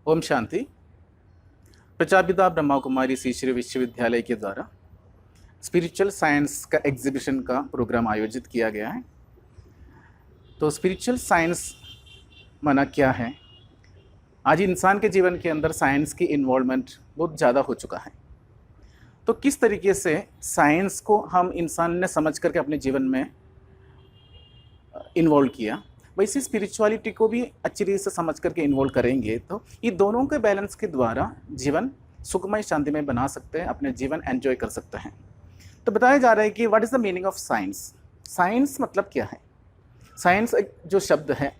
ओम शांति। प्रजापिता ब्रह्मा कुमारी ईश्वरीय विश्वविद्यालय के द्वारा स्पिरिचुअल साइंस का एग्जीबिशन का प्रोग्राम आयोजित किया गया है। तो स्पिरिचुअल साइंस माना क्या है? आज इंसान के जीवन के अंदर साइंस की इन्वॉल्वमेंट बहुत ज़्यादा हो चुका है। तो किस तरीके से साइंस को हम इंसान ने समझ करके अपने जीवन में इन्वॉल्व किया, वैसे स्पिरिचुअलिटी को भी अच्छी तरीके से समझ करके इन्वॉल्व करेंगे तो ये दोनों के बैलेंस के द्वारा जीवन सुखमय शांतिमय बना सकते हैं, अपने जीवन एंजॉय कर सकते हैं। तो बताया जा रहा है कि what is the meaning of science. Science मतलब क्या है? साइंस एक जो शब्द है,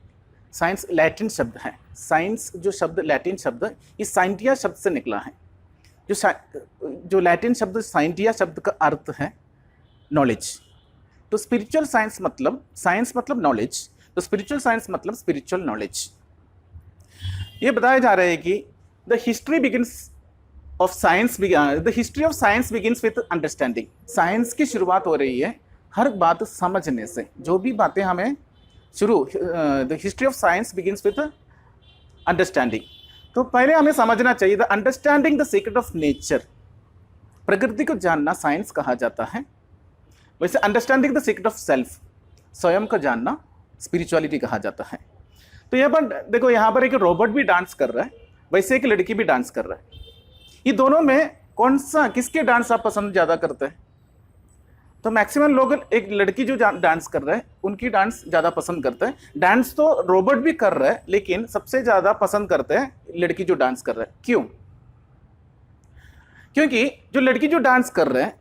साइंस लैटिन शब्द है। साइंस जो शब्द लैटिन शब्द ये साइंटिया शब्द से निकला है। जो लैटिन शब्द साइंटिया शब्द का अर्थ है नॉलेज। तो स्पिरिचुअल साइंस मतलब नॉलेज। तो स्पिरिचुअल साइंस मतलब स्पिरिचुअल नॉलेज। ये बताया जा रहा है कि the history of science begins with understanding. Science की शुरुआत हो रही है हर बात समझने से। जो भी बातें हमें the history of science begins with understanding. तो पहले हमें समझना चाहिए the understanding the secret of nature. प्रकृति को जानना साइंस कहा जाता है। वैसे understanding the secret of self, स्वयं को जानना स्पिरिचुअलिटी कहा जाता है। तो यहाँ पर देखो, यहाँ पर एक रोबोट भी डांस कर रहा है, वैसे एक लड़की भी डांस कर रहा है। ये दोनों में किसके डांस आप पसंद ज़्यादा करते हैं? तो मैक्सिमम लोग एक लड़की जो डांस कर रहा है उनकी डांस ज़्यादा पसंद करते हैं। डांस तो रोबोट भी कर रहा है, लेकिन सबसे ज़्यादा पसंद करते हैं लड़की जो डांस कर रहा है। क्यों? क्योंकि जो लड़की जो डांस कर रहे हैं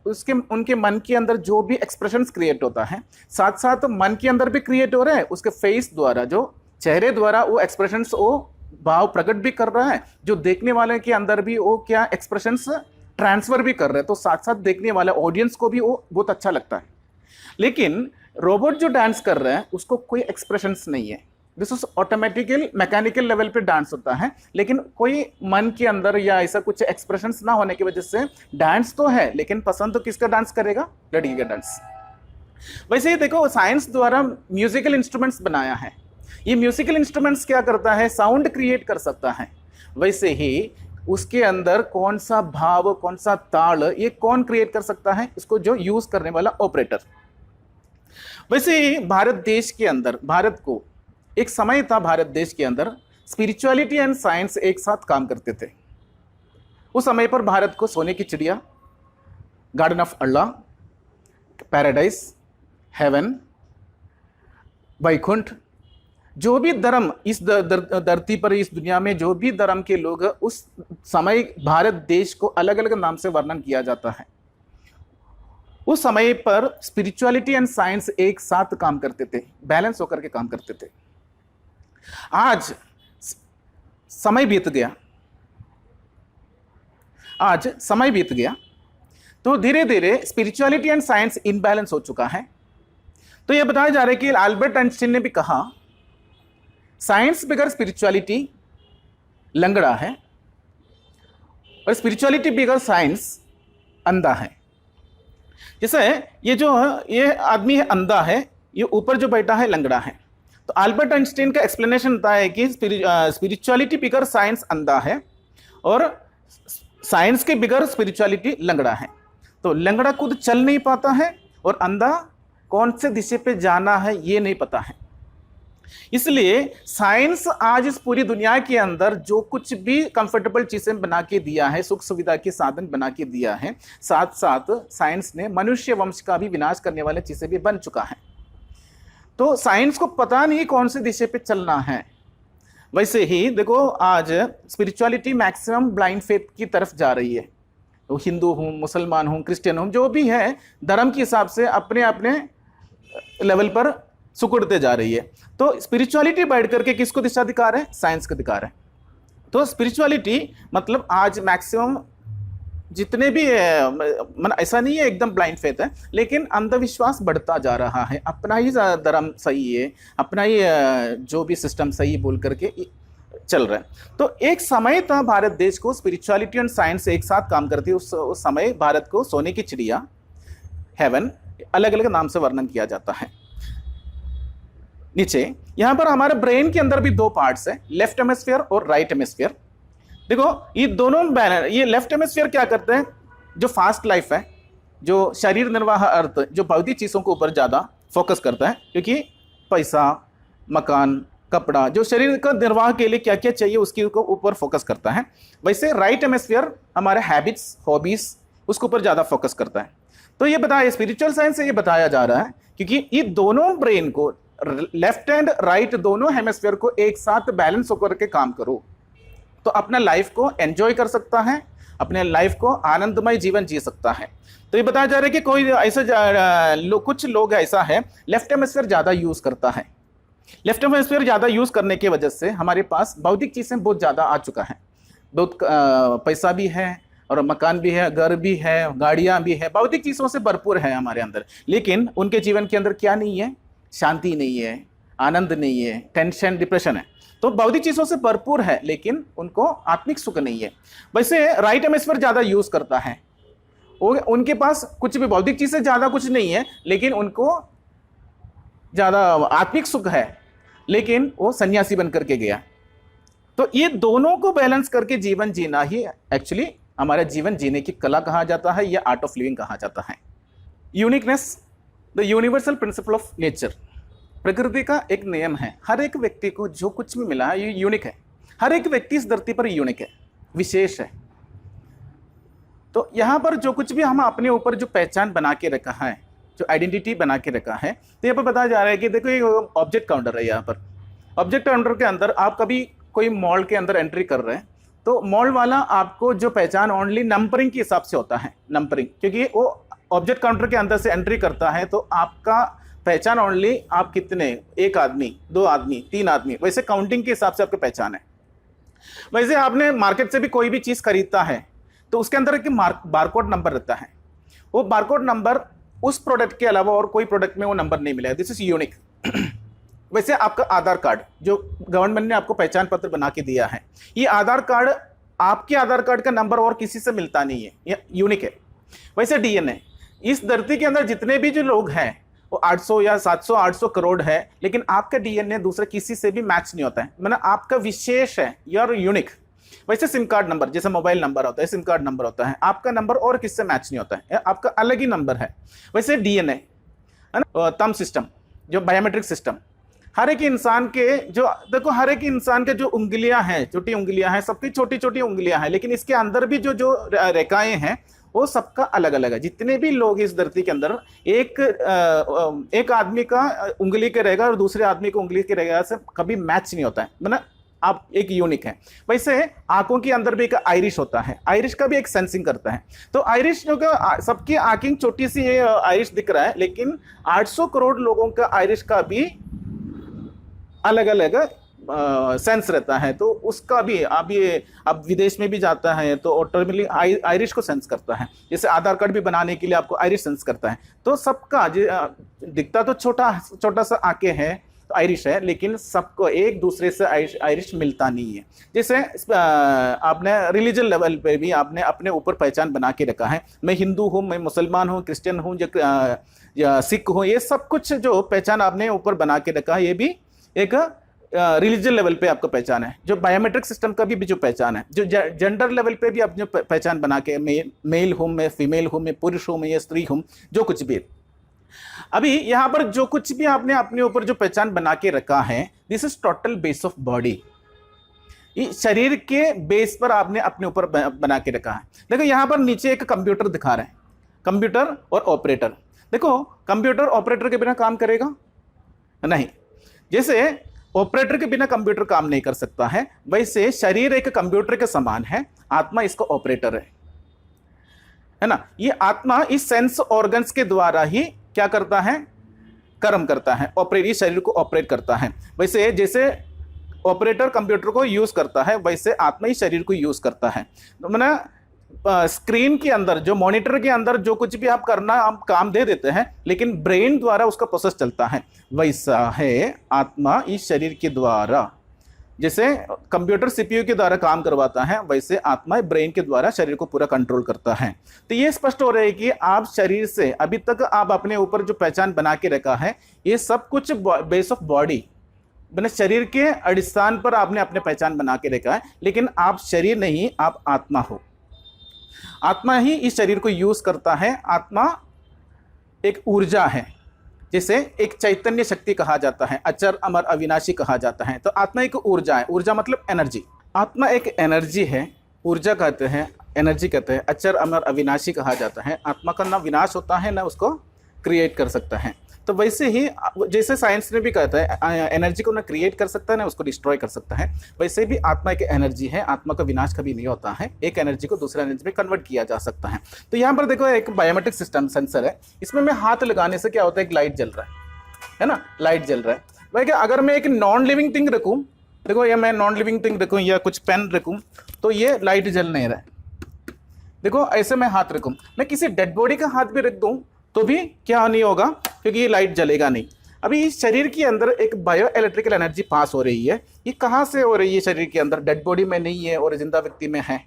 उनके मन के अंदर जो भी एक्सप्रेशंस क्रिएट होता है, साथ साथ मन के अंदर भी क्रिएट हो रहा है, उसके फेस द्वारा, जो चेहरे द्वारा वो एक्सप्रेशंस, वो भाव प्रकट भी कर रहा है। जो देखने वाले के अंदर भी वो क्या एक्सप्रेशंस ट्रांसफर भी कर रहे हैं। तो साथ साथ देखने वाले ऑडियंस को भी वो बहुत अच्छा लगता है। लेकिन रोबोट जो डांस कर रहे हैं उसको कोई एक्सप्रेशंस नहीं है। This is automatically mechanical level पे डांस होता है, लेकिन कोई मन के अंदर या ऐसा कुछ एक्सप्रेशंस ना होने की वजह से डांस तो है, लेकिन पसंद तो किसका डांस करेगा? लड़की का डांस। वैसे ही देखो, साइंस द्वारा म्यूजिकल इंस्ट्रूमेंट्स बनाया है। ये म्यूजिकल इंस्ट्रूमेंट्स क्या करता है? साउंड क्रिएट कर सकता है। वैसे ही उसके अंदर कौन सा भाव, कौन सा ताल, ये कौन क्रिएट कर सकता है? इसको जो यूज करने वाला ऑपरेटर। वैसे ही भारत देश के अंदर, भारत को एक समय था, भारत देश के अंदर स्पिरिचुअलिटी एंड साइंस एक साथ काम करते थे। उस समय पर भारत को सोने की चिड़िया, garden of Allah, paradise, heaven, Vaikuntha, जो भी धर्म इस धरती पर, इस दुनिया में जो भी धर्म के लोग, उस समय भारत देश को अलग अलग नाम से वर्णन किया जाता है। उस समय पर स्पिरिचुअलिटी एंड साइंस एक साथ काम करते थे, बैलेंस होकर के काम करते थे। आज समय बीत गया, तो धीरे धीरे स्पिरिचुअलिटी एंड साइंस इनबैलेंस हो चुका है। तो यह बताया जा रहा है कि अल्बर्ट आइंस्टीन ने भी कहा, साइंस बगैर स्पिरिचुअलिटी लंगड़ा है और स्पिरिचुअलिटी बगैर साइंस अंधा है। जैसे ये आदमी है अंधा है, ये ऊपर जो बैठा है लंगड़ा है। तो अल्बर्ट आइंस्टीन का एक्सप्लेनेशन होता है कि स्पिरिचुअलिटी बिगर साइंस अंधा है और साइंस के बिगर स्पिरिचुअलिटी लंगड़ा है। तो लंगड़ा खुद चल नहीं पाता है और अंधा कौन से दिशा पे जाना है ये नहीं पता है। इसलिए साइंस आज इस पूरी दुनिया के अंदर जो कुछ भी कंफर्टेबल चीजें बना के दिया है, सुख सुविधा के साधन बना के दिया है, साथ साथ साइंस ने मनुष्य वंश का भी विनाश करने वाले चीजें भी बन चुका है। तो साइंस को पता नहीं कौन से दिशा पे चलना है। वैसे ही देखो, आज स्पिरिचुअलिटी मैक्सिमम ब्लाइंड फेथ की तरफ जा रही है। तो हिंदू हूँ, मुसलमान हूँ, क्रिश्चियन हूँ, जो भी है धर्म के हिसाब से अपने अपने लेवल पर सुकुड़ते जा रही है। तो स्पिरिचुअलिटी बैठ करके किसको दिशा दिखा रहा है? साइंस को दिखा रहा है। तो स्पिरिचुअलिटी मतलब आज मैक्सिमम जितने भी ऐसा नहीं है एकदम ब्लाइंड फेथ है, लेकिन अंधविश्वास बढ़ता जा रहा है। अपना ही धर्म सही है, अपना ही जो भी सिस्टम सही बोल करके चल रहा है। तो एक समय था भारत देश को स्पिरिचुअलिटी एंड साइंस एक साथ काम करती है। उस समय भारत को सोने की चिड़िया, हेवन, अलग अलग नाम से वर्णन किया जाता है। नीचे यहाँ पर हमारे ब्रेन के अंदर भी दो पार्ट्स है, लेफ्ट हेमिस्फीयर और राइट हेमिस्फीयर। देखो ये दोनों बैलेंस, ये लेफ्ट हेमिस्फीयर क्या करते हैं, जो फास्ट लाइफ है, जो शरीर निर्वाह अर्थ, जो भौतिक चीज़ों के ऊपर ज़्यादा फोकस करता है, क्योंकि पैसा, मकान, कपड़ा, जो शरीर का निर्वाह के लिए क्या क्या चाहिए उसके ऊपर फोकस करता है। वैसे राइट हेमिस्फीयर हमारे हैबिट्स, हॉबीज, उसके ऊपर ज़्यादा फोकस करता है। तो ये बताया, स्पिरिचुअल साइंस से ये बताया जा रहा है, क्योंकि ये दोनों ब्रेन को, लेफ्ट एंड राइट दोनों हेमिस्फीयर को एक साथ बैलेंस होकर के काम करो तो अपना लाइफ को एंजॉय कर सकता है, अपने लाइफ को आनंदमय जीवन जी सकता है। तो ये बताया जा रहा है कि कोई ऐसा कुछ लोग ऐसा है लेफ्ट हेमिस्फीयर ज़्यादा यूज़ करता है। लेफ्ट हेमिस्फीयर ज़्यादा यूज़ करने की वजह से हमारे पास भौतिक चीज़ें बहुत ज़्यादा आ चुका है, बहुत पैसा भी है और मकान भी है, घर भी है, गाड़ियाँ भी है, भौतिक चीज़ों से भरपूर है हमारे अंदर। लेकिन उनके जीवन के अंदर क्या नहीं है, शांति नहीं है, आनंद नहीं है, टेंशन, डिप्रेशन है। तो भौतिक चीज़ों से भरपूर है लेकिन उनको आत्मिक सुख नहीं है। वैसे राइट हेमिस्फीयर ज़्यादा यूज़ करता है, उनके पास कुछ भी भौतिक चीज़ें ज़्यादा कुछ नहीं है लेकिन उनको ज़्यादा आत्मिक सुख है, लेकिन वो सन्यासी बन करके गया। तो ये दोनों को बैलेंस करके जीवन जीना ही एक्चुअली हमारा जीवन जीने की कला कहा जाता है या आर्ट ऑफ लिविंग कहा जाता है। Uniqueness, the universal principle of nature, प्रकृति का एक नियम है। हर एक व्यक्ति को जो कुछ भी मिला है ये यूनिक है। हर एक व्यक्ति इस धरती पर यूनिक है, विशेष है। तो यहाँ पर जो कुछ भी हम अपने ऊपर जो पहचान बना के रखा है, जो आइडेंटिटी बना के रखा है, तो यहाँ पर बताया जा रहा है कि देखो ये ऑब्जेक्ट काउंटर है। यहाँ पर ऑब्जेक्ट काउंटर के अंदर आप कभी कोई मॉल के अंदर एंट्री कर रहे हैं तो मॉल वाला आपको जो पहचान ओनली नंबरिंग के हिसाब से होता है, नंबरिंग, क्योंकि वो ऑब्जेक्ट काउंटर के अंदर से एंट्री करता है तो आपका पहचान ओनली आप कितने, एक आदमी, दो आदमी, तीन आदमी, वैसे काउंटिंग के हिसाब से आपकी पहचान है। वैसे आपने मार्केट से भी कोई भी चीज़ खरीदता है तो उसके अंदर एक बारकोड नंबर रहता है। वो बारकोड नंबर उस प्रोडक्ट के अलावा और कोई प्रोडक्ट में वो नंबर नहीं मिलेगा, दिस इज यूनिक। वैसे आपका आधार कार्ड जो गवर्नमेंट ने आपको पहचान पत्र बना के दिया है, ये आधार कार्ड, आपके आधार कार्ड का नंबर और किसी से मिलता नहीं है, ये यूनिक है। वैसे डीएनए, इस धरती के अंदर जितने भी जो लोग हैं वो 800 या 700 800 करोड़ है, लेकिन आपका डीएनए दूसरे किसी से भी मैच नहीं होता है, मतलब आपका विशेष है, यू आर यूनिक। वैसे सिम कार्ड नंबर, जैसे मोबाइल नंबर होता है, सिम कार्ड नंबर होता है, आपका नंबर और किससे मैच नहीं होता है, आपका अलग ही नंबर है। वैसे डीएनए है ना, थंब सिस्टम, जो बायोमेट्रिक सिस्टम, हर एक इंसान के जो, देखो हर एक इंसान के जो उंगलियां हैं, छोटी उंगलियां हैं, सबकी छोटी छोटी उंगलियां हैं, लेकिन इसके अंदर भी जो जो रेखाएं हैं वो सबका अलग अलग है। जितने भी लोग इस धरती के अंदर, एक आदमी का उंगली के रेखा और दूसरे आदमी को उंगली के रेखा से कभी मैच नहीं होता है, मतलब आप एक यूनिक है। वैसे आंखों के अंदर भी एक आइरिश होता है, आइरिश का भी एक सेंसिंग करता है। तो आइरिश जो का सबकी आंखें छोटी सी आइरिश दिख रहा है, लेकिन 800 करोड़ लोगों का आइरिश का भी अलग अलग सेंस रहता है। तो उसका भी अब विदेश में भी जाता है तो ऑटोमेटिकली आइरिश को सेंस करता है। जैसे आधार कार्ड भी बनाने के लिए आपको आइरिश सेंस करता है। तो सबका दिखता तो छोटा सा आंखें है, तो आइरिश है, लेकिन सबको एक दूसरे से आइरिश मिलता नहीं है। जैसे आपने रिलीजन लेवल पे भी आपने अपने ऊपर पहचान बना के रखा है, मैं हिंदू हूँ, मैं मुसलमान हूँ, क्रिश्चियन हूँ या सिख हूँ, ये सब कुछ जो पहचान आपने ऊपर बना के रखा है, ये भी एक रिलीजन लेवल पे आपका पहचान है। जो बायोमेट्रिक सिस्टम का भी जो पहचान है, जो जेंडर लेवल पे भी अपनी पहचान बना के, मैं मेल हूँ, मैं फीमेल हूँ, मैं पुरुष हूँ, मैं ये स्त्री हूँ, जो कुछ भी। अभी यहाँ पर जो कुछ भी आपने अपने ऊपर जो पहचान बना के रखा है, this is total base of body. शरीर के बेस पर आपने अपने ऊपर बना के रखा है। देखो यहाँ पर नीचे एक कंप्यूटर दिखा रहे हैं, कंप्यूटर और ऑपरेटर। देखो कंप्यूटर ऑपरेटर के बिना काम करेगा नहीं, जैसे ऑपरेटर के बिना कंप्यूटर काम नहीं कर सकता है, वैसे शरीर एक कंप्यूटर के समान है, आत्मा इसका ऑपरेटर है ना। ये आत्मा इस सेंस ऑर्गन्स के द्वारा ही क्या करता है, कर्म करता है, ऑपरेट, इस शरीर को ऑपरेट करता है। वैसे जैसे ऑपरेटर कंप्यूटर को यूज करता है, वैसे आत्मा इस शरीर को यूज करता है। तो मैंने स्क्रीन के अंदर, जो मॉनिटर के अंदर जो कुछ भी आप करना, आप काम दे देते हैं, लेकिन ब्रेन द्वारा उसका प्रोसेस चलता है। वैसा है आत्मा इस शरीर के द्वारा, जैसे कंप्यूटर सीपीयू के द्वारा काम करवाता है, वैसे आत्मा ब्रेन के द्वारा शरीर को पूरा कंट्रोल करता है। तो ये स्पष्ट हो रहा है कि आप शरीर से अभी तक आप अपने ऊपर जो पहचान बना के रखा है, ये सब कुछ बेस ऑफ बॉडी, मैंने शरीर के अടിस्थान पर आपने अपने पहचान बना के रखा है, लेकिन आप शरीर नहीं, आप आत्मा हो। आत्मा ही इस शरीर को यूज करता है। आत्मा एक ऊर्जा है, जिसे एक चैतन्य शक्ति कहा जाता है, अचर अमर अविनाशी कहा जाता है। तो आत्मा एक ऊर्जा है। ऊर्जा मतलब एनर्जी। आत्मा एक एनर्जी है, ऊर्जा कहते हैं, एनर्जी कहते हैं, अचर अमर अविनाशी कहा जाता है। आत्मा का ना विनाश होता है, ना उसको क्रिएट कर सकता है। तो वैसे ही जैसे साइंस ने भी कहता है एनर्जी को ना क्रिएट कर सकता है, ना उसको डिस्ट्रॉय कर सकता है, वैसे भी आत्मा एक एनर्जी है। आत्मा का विनाश कभी नहीं होता है, एक एनर्जी को दूसरा एनर्जी में कन्वर्ट किया जा सकता है। तो यहाँ पर देखो एक बायोमेट्रिक सिस्टम सेंसर है, इसमें मैं हाथ लगाने से क्या होता है, एक लाइट जल रहा है ना, लाइट जल रहा है। भाई क्या अगर मैं एक नॉन लिविंग थिंग रखूँ, देखो ये मैं नॉन लिविंग थिंग रखूँ या कुछ पेन रखूँ, तो ये लाइट जल नहीं रहा है। देखो ऐसे मैं हाथ रखूँ, मैं किसी डेड बॉडी का हाथ भी रख दूँ तो भी क्या नहीं होगा, क्योंकि ये लाइट जलेगा नहीं। अभी इस शरीर के अंदर एक बायो इलेक्ट्रिकल एनर्जी पास हो रही है। ये कहाँ से हो रही है? शरीर के अंदर, डेड बॉडी में नहीं है और जिंदा व्यक्ति में है।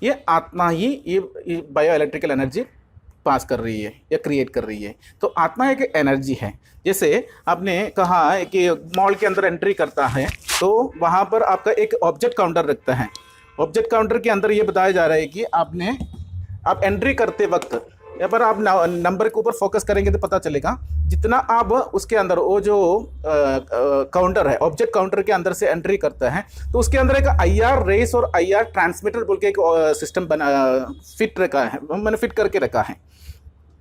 ये आत्मा ही ये बायो इलेक्ट्रिकल एनर्जी पास कर रही है या क्रिएट कर रही है। तो आत्मा एक एनर्जी है। जैसे आपने कहा है कि मॉल के अंदर एंट्री करता है तो वहाँ पर आपका एक ऑब्जेक्ट काउंटर रखता है। ऑब्जेक्ट काउंटर के अंदर ये बताया जा रहा है कि आप एंट्री करते वक्त यहाँ पर आप नंबर के ऊपर फोकस करेंगे तो पता चलेगा, जितना आप उसके अंदर वो जो काउंटर है, ऑब्जेक्ट काउंटर के अंदर से एंट्री करता है, तो उसके अंदर एक IR रेस और IR ट्रांसमीटर बोल के एक सिस्टम फिट रखा है, मैंने फिट करके रखा है।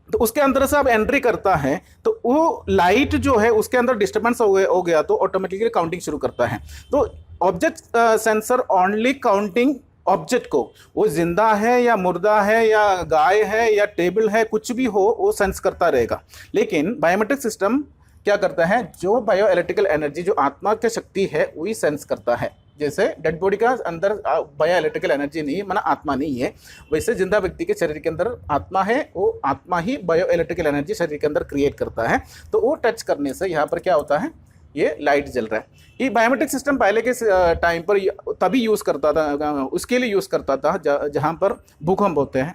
तो उसके अंदर से आप एंट्री करता है तो वो लाइट जो है उसके अंदर डिस्टर्बेंस हो गया तो ऑटोमेटिकली काउंटिंग शुरू करता है। तो object sensor only counting object को, वो जिंदा है या मुर्दा है या गाय है या टेबल है, कुछ भी हो वो सेंस करता रहेगा। लेकिन बायोमेट्रिक सिस्टम क्या करता है, जो बायो इलेक्ट्रिकल एनर्जी जो आत्मा की शक्ति है वही सेंस करता है। जैसे डेड बॉडी का अंदर बायो इलेक्ट्रिकल एनर्जी नहीं है, माना आत्मा नहीं है, वैसे जिंदा व्यक्ति के शरीर के अंदर आत्मा है, वो आत्मा ही बायो इलेक्ट्रिकल एनर्जी शरीर के अंदर क्रिएट करता है। तो वो टच करने से यहाँ पर क्या होता है, ये लाइट जल रहा है। ये बायोमेट्रिक सिस्टम पहले के टाइम पर तभी यूज़ करता था, उसके लिए यूज़ करता था जहाँ पर भूकंप होते हैं,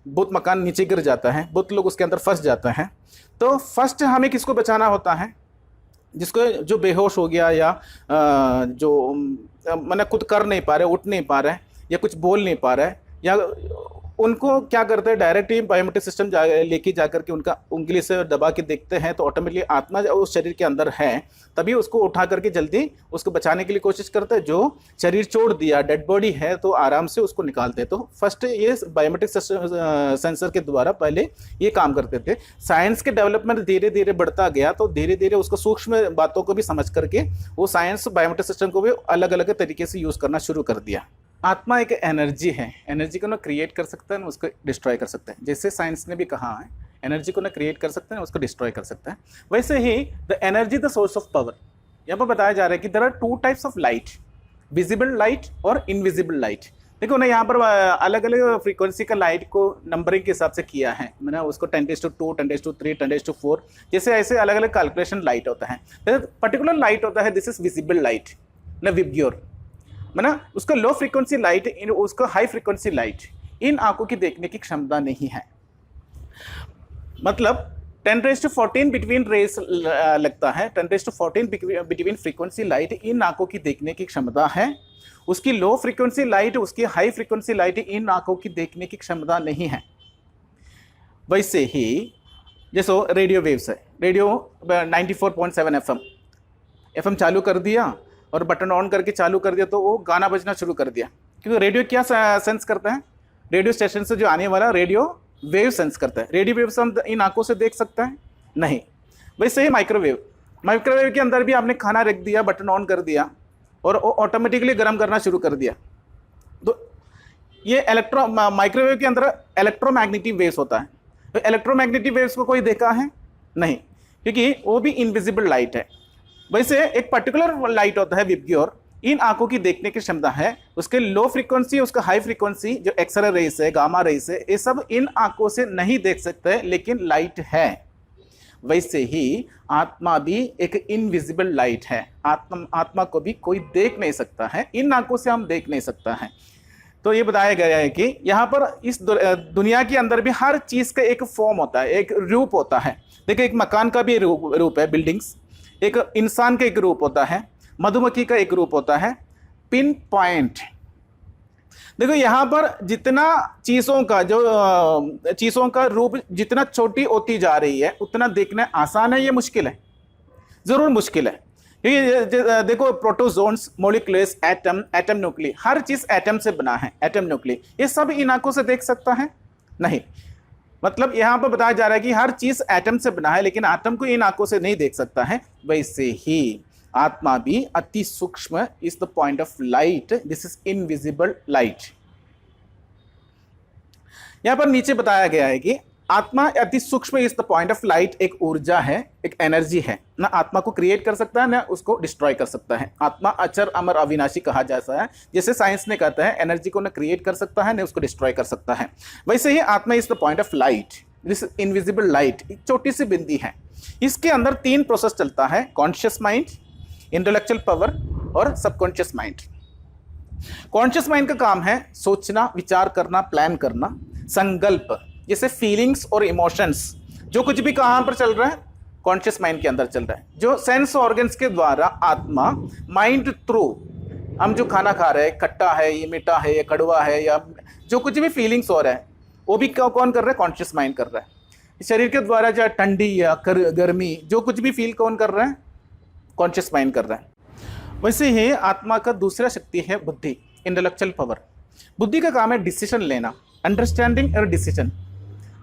बहुत मकान नीचे गिर जाता है, बहुत लोग उसके अंदर फंस जाते हैं। तो फर्स्ट हमें किसको बचाना होता है, जिसको जो बेहोश हो गया या जो मैंने खुद कर नहीं पा रहे, उठ नहीं पा रहे या कुछ बोल नहीं पा रहे, या उनको क्या करते हैं, डायरेक्ट ही बायोमेट्रिक सिस्टम लेके जाकर के उनका उंगली से दबा के देखते हैं तो ऑटोमेटिकली आत्मा उस शरीर के अंदर है, तभी उसको उठा करके जल्दी उसको बचाने के लिए कोशिश करते हैं। जो शरीर छोड़ दिया, डेड बॉडी है, तो आराम से उसको निकालते हैं। तो फर्स्ट ये बायोमेट्रिक सेंसर के द्वारा पहले ये काम करते थे। साइंस के डेवलपमेंट धीरे धीरे बढ़ता गया तो धीरे धीरे उसको सूक्ष्म बातों को भी समझ करके वो साइंस बायोमेट्रिक सिस्टम को भी अलग अलग तरीके से यूज़ करना शुरू कर दिया। आत्मा एक एनर्जी है, एनर्जी को ना क्रिएट कर सकता है ना उसको डिस्ट्रॉय कर सकता है। जैसे साइंस ने भी कहा है एनर्जी को ना क्रिएट कर सकते हैं, उसको डिस्ट्रॉय कर सकता है, वैसे ही the energy the source of power. यहाँ पर बताया जा रहा है कि there are two types of light, visible light और इनविजिबल लाइट। देखो ना यहाँ पर अलग अलग फ्रीक्वेंसी का लाइट को नंबरिंग के हिसाब से किया है, मैंने उसको 10⁻², 10⁻3, 10⁻4 जैसे ऐसे अलग अलग कैलकुलेशन लाइट होता है। पर्टिकुलर लाइट होता है, दिस इज विजिबल लाइट ना विब्ग्योर, माना उसका लो फ्रीक्वेंसी लाइट, उसका हाई फ्रीक्वेंसी लाइट इन आंखों की देखने की क्षमता नहीं है। मतलब 10⁻14 बिटवीन रेस लगता है, 10⁻14 बिटवीन फ्रीक्वेंसी लाइट इन आंखों की देखने की क्षमता है। उसकी लो फ्रीक्वेंसी लाइट, उसकी हाई फ्रीक्वेंसी लाइट इन आंखों की देखने की क्षमता नहीं है। वैसे ही जैसे रेडियो वेव्स है, रेडियो 94.7 FM चालू कर दिया और बटन ऑन करके चालू कर दिया तो वो गाना बजना शुरू कर दिया, क्योंकि रेडियो क्या सेंस करता है, रेडियो स्टेशन से जो आने वाला रेडियो वेव सेंस करता है। रेडियो वेव से हम इन आंखों से देख सकते हैं नहीं। वैसे ही माइक्रोवेव के अंदर भी आपने खाना रख दिया, बटन ऑन कर दिया और वो ऑटोमेटिकली गर्म करना शुरू कर दिया। तो ये माइक्रोवेव के अंदर इलेक्ट्रोमैग्नेटिक वेव्स होता है। तो इलेक्ट्रोमैग्नेटिक वेव्स को कोई देखा है नहीं, क्योंकि वो भी इनविजिबल लाइट है। वैसे एक पर्टिकुलर लाइट होता है विब्ग्योर, इन आंखों की देखने की क्षमता है। उसके लो फ्रीक्वेंसी, उसका हाई फ्रीक्वेंसी जो एक्सरे रेस है, गामा रेस है, ये सब इन आंखों से नहीं देख सकते, लेकिन लाइट है। वैसे ही आत्मा भी एक इनविजिबल लाइट है। आत्मा को भी कोई देख नहीं सकता है, इन आंखों से हम देख नहीं सकता है। तो ये बताया गया है कि यहाँ पर इस दुनिया के अंदर भी हर चीज़ का एक फॉर्म होता है, एक रूप होता है। देखिए एक मकान का भी रूप है, बिल्डिंग्स, एक इंसान का एक रूप होता है, मधुमक्खी का एक रूप होता है, पिन पॉइंट। देखो यहां पर जितना चीजों का रूप जितना छोटी होती जा रही है उतना देखना आसान है, ये मुश्किल है, जरूर मुश्किल है। क्योंकि देखो protozoans, molecules, atom, atom nuclei, हर चीज एटम से बना है, एटम न्यूक्ली, ये सब इन आंखों से देख सकता है नहीं। मतलब यहां पर बताया जा रहा है कि हर चीज एटम से बना है लेकिन एटम को इन आंखों से नहीं देख सकता है। वैसे ही आत्मा भी अति सूक्ष्म is the point of light, this is invisible light. यहां पर नीचे बताया गया है कि आत्मा अति सूक्ष्म is the point of light, एक ऊर्जा है, एक एनर्जी है, ना आत्मा को क्रिएट कर सकता है ना उसको डिस्ट्रॉय कर सकता है। आत्मा अचर अमर अविनाशी कहा जाता है, जैसे साइंस ने कहता है एनर्जी को ना क्रिएट कर सकता है ना उसको डिस्ट्रॉय कर सकता है, वैसे ही आत्मा is the point of light, this invisible light, एक छोटी सी बिंदी है। इसके अंदर 3 प्रोसेस चलता है, कॉन्शियस माइंड, इंटेलेक्चुअल पावर और सबकॉन्शियस माइंड। कॉन्शियस माइंड का काम है सोचना, विचार करना, प्लान करना, संकल्प, जैसे फीलिंग्स और इमोशंस, जो कुछ भी कहां पर चल रहा है कॉन्शियस माइंड के अंदर चल रहा है। जो सेंस ऑर्गन्स के द्वारा आत्मा माइंड थ्रू, हम जो खाना खा रहे हैं, खट्टा है, ये मीठा है, ये कड़वा है, या जो कुछ भी फीलिंग्स हो रहा है वो भी कौन कर रहा है, कॉन्शियस माइंड कर रहा है। शरीर के द्वारा चाहे ठंडी या गर्मी, जो कुछ भी फील कौन कर रहा है, कॉन्शियस माइंड कर रहा है। वैसे ही आत्मा का दूसरा शक्ति है बुद्धि, इंटेलेक्चुअल पावर। बुद्धि का काम है डिसीजन लेना, अंडरस्टैंडिंग और डिसीजन।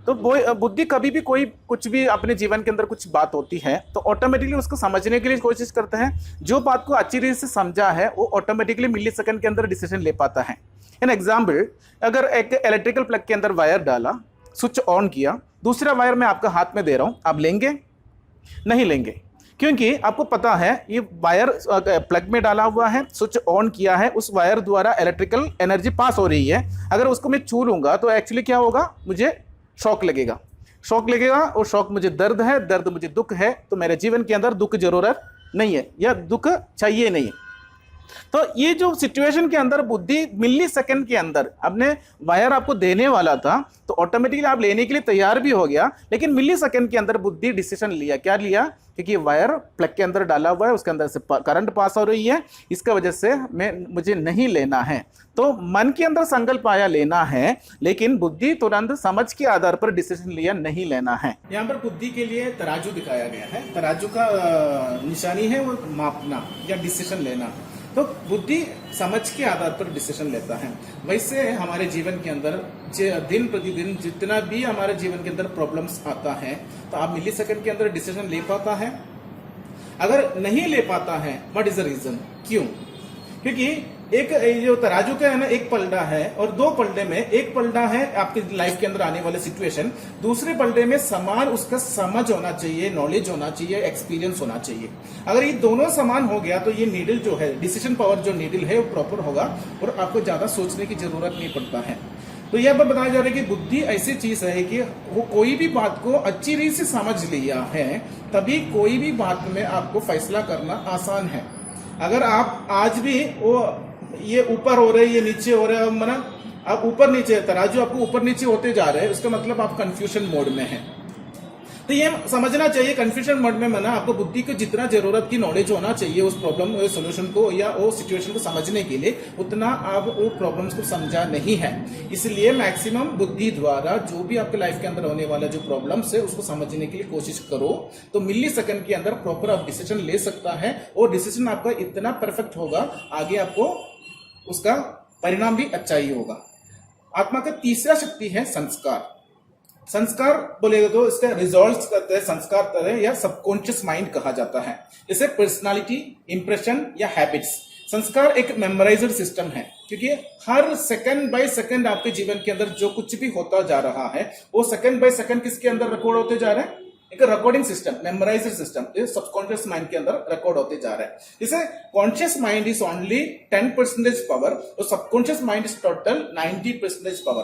तो बुद्धि कभी भी कोई कुछ भी अपने जीवन के अंदर कुछ बात होती है तो ऑटोमेटिकली उसको समझने के लिए कोशिश करता है। जो बात को अच्छी तरह से समझा है वो ऑटोमेटिकली मिली सेकंड के अंदर डिसीजन ले पाता है। एन एग्जाम्पल, अगर एक इलेक्ट्रिकल प्लग के अंदर वायर डाला, स्विच ऑन किया, दूसरा वायर मैं आपका हाथ में दे रहा हूं, आप लेंगे? नहीं लेंगे, क्योंकि आपको पता है ये वायर प्लग में डाला हुआ है, स्विच ऑन किया है, उस वायर द्वारा इलेक्ट्रिकल एनर्जी पास हो रही है। अगर उसको मैं छू लूंगा तो एक्चुअली क्या होगा, मुझे शॉक लगेगा, शॉक लगेगा, और शॉक मुझे दर्द है, दर्द मुझे दुख है, तो मेरे जीवन के अंदर दुख जरूरत नहीं है या दुख चाहिए नहीं है। तो ये जो सिचुएशन के अंदर बुद्धि मिली सेकंड के अंदर अपने वायर आपको देने वाला था तो ऑटोमेटिकली आप लेने के लिए तैयार भी हो गया, लेकिन मिली सेकंड के अंदर बुद्धि डिसीजन लिया। क्या लिया? क्योंकि वायर प्लग के अंदर डाला हुआ है, उसके अंदर से करंट पास हो रही है, इसका वजह से मुझे नहीं लेना है। तो मन के अंदर संकल्प आया लेना है, लेकिन बुद्धि तुरंत समझ के आधार पर डिसीजन लिया नहीं लेना है। यहाँ पर बुद्धि के लिए तराजू दिखाया गया है। तराजू का निशानी है वो मापना या डिसीजन लेना। तो बुद्धि समझ के आधार पर डिसीजन लेता है। वैसे हमारे जीवन के अंदर दिन प्रतिदिन जितना भी हमारे जीवन के अंदर प्रॉब्लम्स आता है तो आप मिली सेकंड के अंदर डिसीजन ले पाता है? अगर नहीं ले पाता है, व्हाट इज द रीजन? क्यों? क्योंकि एक जो तराजू का है ना, एक पलड़ा है और 2 पलड़े में, एक पलड़ा है आपकी लाइफ के अंदर आने वाले सिचुएशन, दूसरे पलड़े में समान उसका समझ होना चाहिए, नॉलेज होना चाहिए, एक्सपीरियंस होना चाहिए। अगर ये दोनों समान हो गया तो ये नीडल जो है, डिसीजन पावर जो नीडल है वो प्रॉपर होगा और आपको ज्यादा सोचने की जरूरत नहीं पड़ता है। तो यह पर बताया जा रहा है कि बुद्धि ऐसी चीज है कि वो कोई भी बात को अच्छी रीति से समझ लिया है तभी कोई भी बात में आपको फैसला करना आसान है। अगर आप आज भी वो ये ऊपर हो रहे, ये नीचे हो रहे, मतलब आप ऊपर नीचे, तराजू आपको ऊपर नीचे होते जा रहे हैं, उसका मतलब आप कंफ्यूजन मोड में हैं। तो ये समझना चाहिए कंफ्यूजन मोड में ना आपको बुद्धि को जितना जरूरत की नॉलेज होना चाहिए उस प्रॉब्लम सोल्यूशन को या वो सिचुएशन को समझने के लिए, उतना आप वो प्रॉब्लम्स को समझा नहीं है। इसलिए मैक्सिमम बुद्धि द्वारा जो भी आपके लाइफ के अंदर होने वाला जो प्रॉब्लम्स है उसको समझने के लिए कोशिश करो, तो मिली सेकंड के अंदर प्रॉपर आप डिसीजन ले सकता है और डिसीजन आपका इतना परफेक्ट होगा, आगे आपको उसका परिणाम भी अच्छा ही होगा। आत्मा का तीसरा शक्ति है संस्कार। संस्कार बोलेगा तो इसका रिजॉल्व करते हैं संस्कार तरह या सबकॉन्शियस माइंड कहा जाता है। इसे पर्सनालिटी, इंप्रेशन या हैबिट्स। संस्कार एक मेमोराइजर सिस्टम है, क्योंकि हर सेकंड बाय सेकंड आपके जीवन के अंदर जो कुछ भी होता जा रहा है वो सेकंड बाय सेकंड किसके अंदर रिकॉर्ड होते जा रहे हैं? एक recording system, memoriser system subconscious mind के अंदर रिकॉर्ड होते जा रहा है। इसे conscious mind is only 10% power और subconscious mind is total 90% power.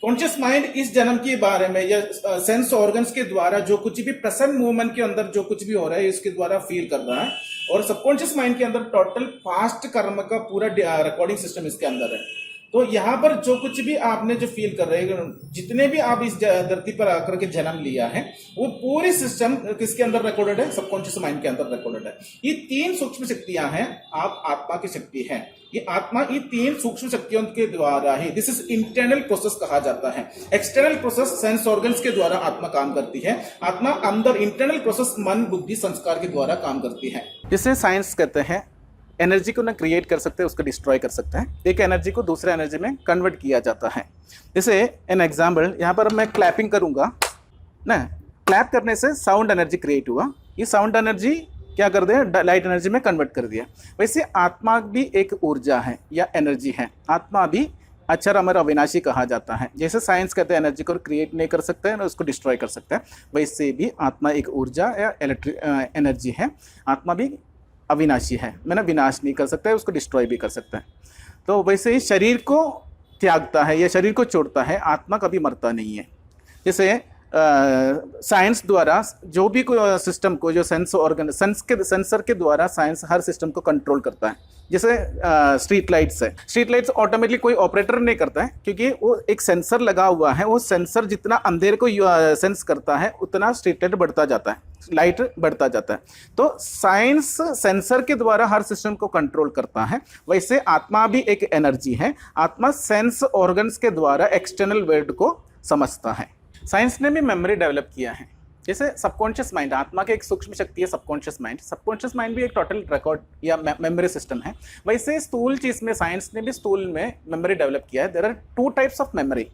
Conscious mind इस जन्म के बारे में या सेंस ऑर्गन्स के द्वारा जो कुछ भी प्रेजेंट मूवमेंट के अंदर जो कुछ भी हो रहा है इसके द्वारा फील कर रहा है, और सबकॉन्शियस माइंड के अंदर टोटल पास्ट कर्म का पूरा रिकॉर्डिंग सिस्टम इसके अंदर है। तो यहाँ पर जो कुछ भी आपने जो फील कर रहे हैं, जितने भी आप इस धरती पर आकर के जन्म लिया है, वो पूरी सिस्टम किसके अंदर रिकॉर्डेड है? सबकॉन्शियस माइंड के अंदर रिकॉर्डेड है। ये 3 सूक्ष्म शक्तियां हैं, आप आत्मा की शक्ति है। ये आत्मा ये 3 सूक्ष्म शक्तियों के द्वारा ही, दिस इज इंटरनल प्रोसेस कहा जाता है। एक्सटर्नल प्रोसेस सेंस ऑर्गन्स के द्वारा आत्मा काम करती है। आत्मा अंदर इंटरनल प्रोसेस मन, बुद्धि, संस्कार के द्वारा काम करती है। जिसे साइंस कहते हैं एनर्जी को ना क्रिएट कर सकते हैं, उसको डिस्ट्रॉय कर सकते हैं। एक एनर्जी को दूसरे एनर्जी में कन्वर्ट किया जाता है। जैसे एन एग्जाम्पल, यहाँ पर मैं क्लैपिंग करूंगा ना, क्लैप करने से साउंड एनर्जी क्रिएट हुआ। ये साउंड एनर्जी क्या कर दिया? लाइट एनर्जी में कन्वर्ट कर दिया। वैसे आत्मा भी एक ऊर्जा है या एनर्जी है। आत्मा भी अक्षर अमर अविनाशी कहा जाता है। जैसे साइंस कहते हैं एनर्जी को क्रिएट नहीं कर सकते हैं, उसको डिस्ट्रॉय कर सकते हैं, वैसे भी आत्मा एक ऊर्जा या एनर्जी है। आत्मा भी अविनाशी है, मैंने विनाश नहीं कर सकता है, उसको डिस्ट्रॉय भी कर सकता है। तो वैसे ही शरीर को त्यागता है या शरीर को छोड़ता है, आत्मा कभी मरता नहीं है। जैसे साइंस द्वारा जो भी कोई सिस्टम को, जो सेंसर के द्वारा साइंस हर सिस्टम को कंट्रोल करता है। जैसे स्ट्रीट लाइट्स है, स्ट्रीट लाइट्स ऑटोमेटिकली कोई ऑपरेटर नहीं करता है, क्योंकि वो एक सेंसर लगा हुआ है। वो सेंसर जितना अंधेरे को सेंस करता है, उतना स्ट्रीट लाइट बढ़ता जाता है, लाइट बढ़ता जाता है। तो साइंस सेंसर के द्वारा हर सिस्टम को कंट्रोल करता है। वैसे आत्मा भी एक एनर्जी है। आत्मा सेंस ऑर्गन्स के द्वारा एक्सटर्नल वर्ल्ड को समझता है। साइंस ने भी मेमोरी डेवलप किया है। जैसे सबकॉन्शियस माइंड, आत्मा की एक सूक्ष्म शक्ति है सबकॉन्शियस माइंड। सबकॉन्शियस माइंड भी एक टोटल रिकॉर्ड या मेमोरी सिस्टम है। वैसे स्थूल चीज में साइंस ने भी स्थूल में मेमोरी डेवलप किया है। There are 2 types of memory,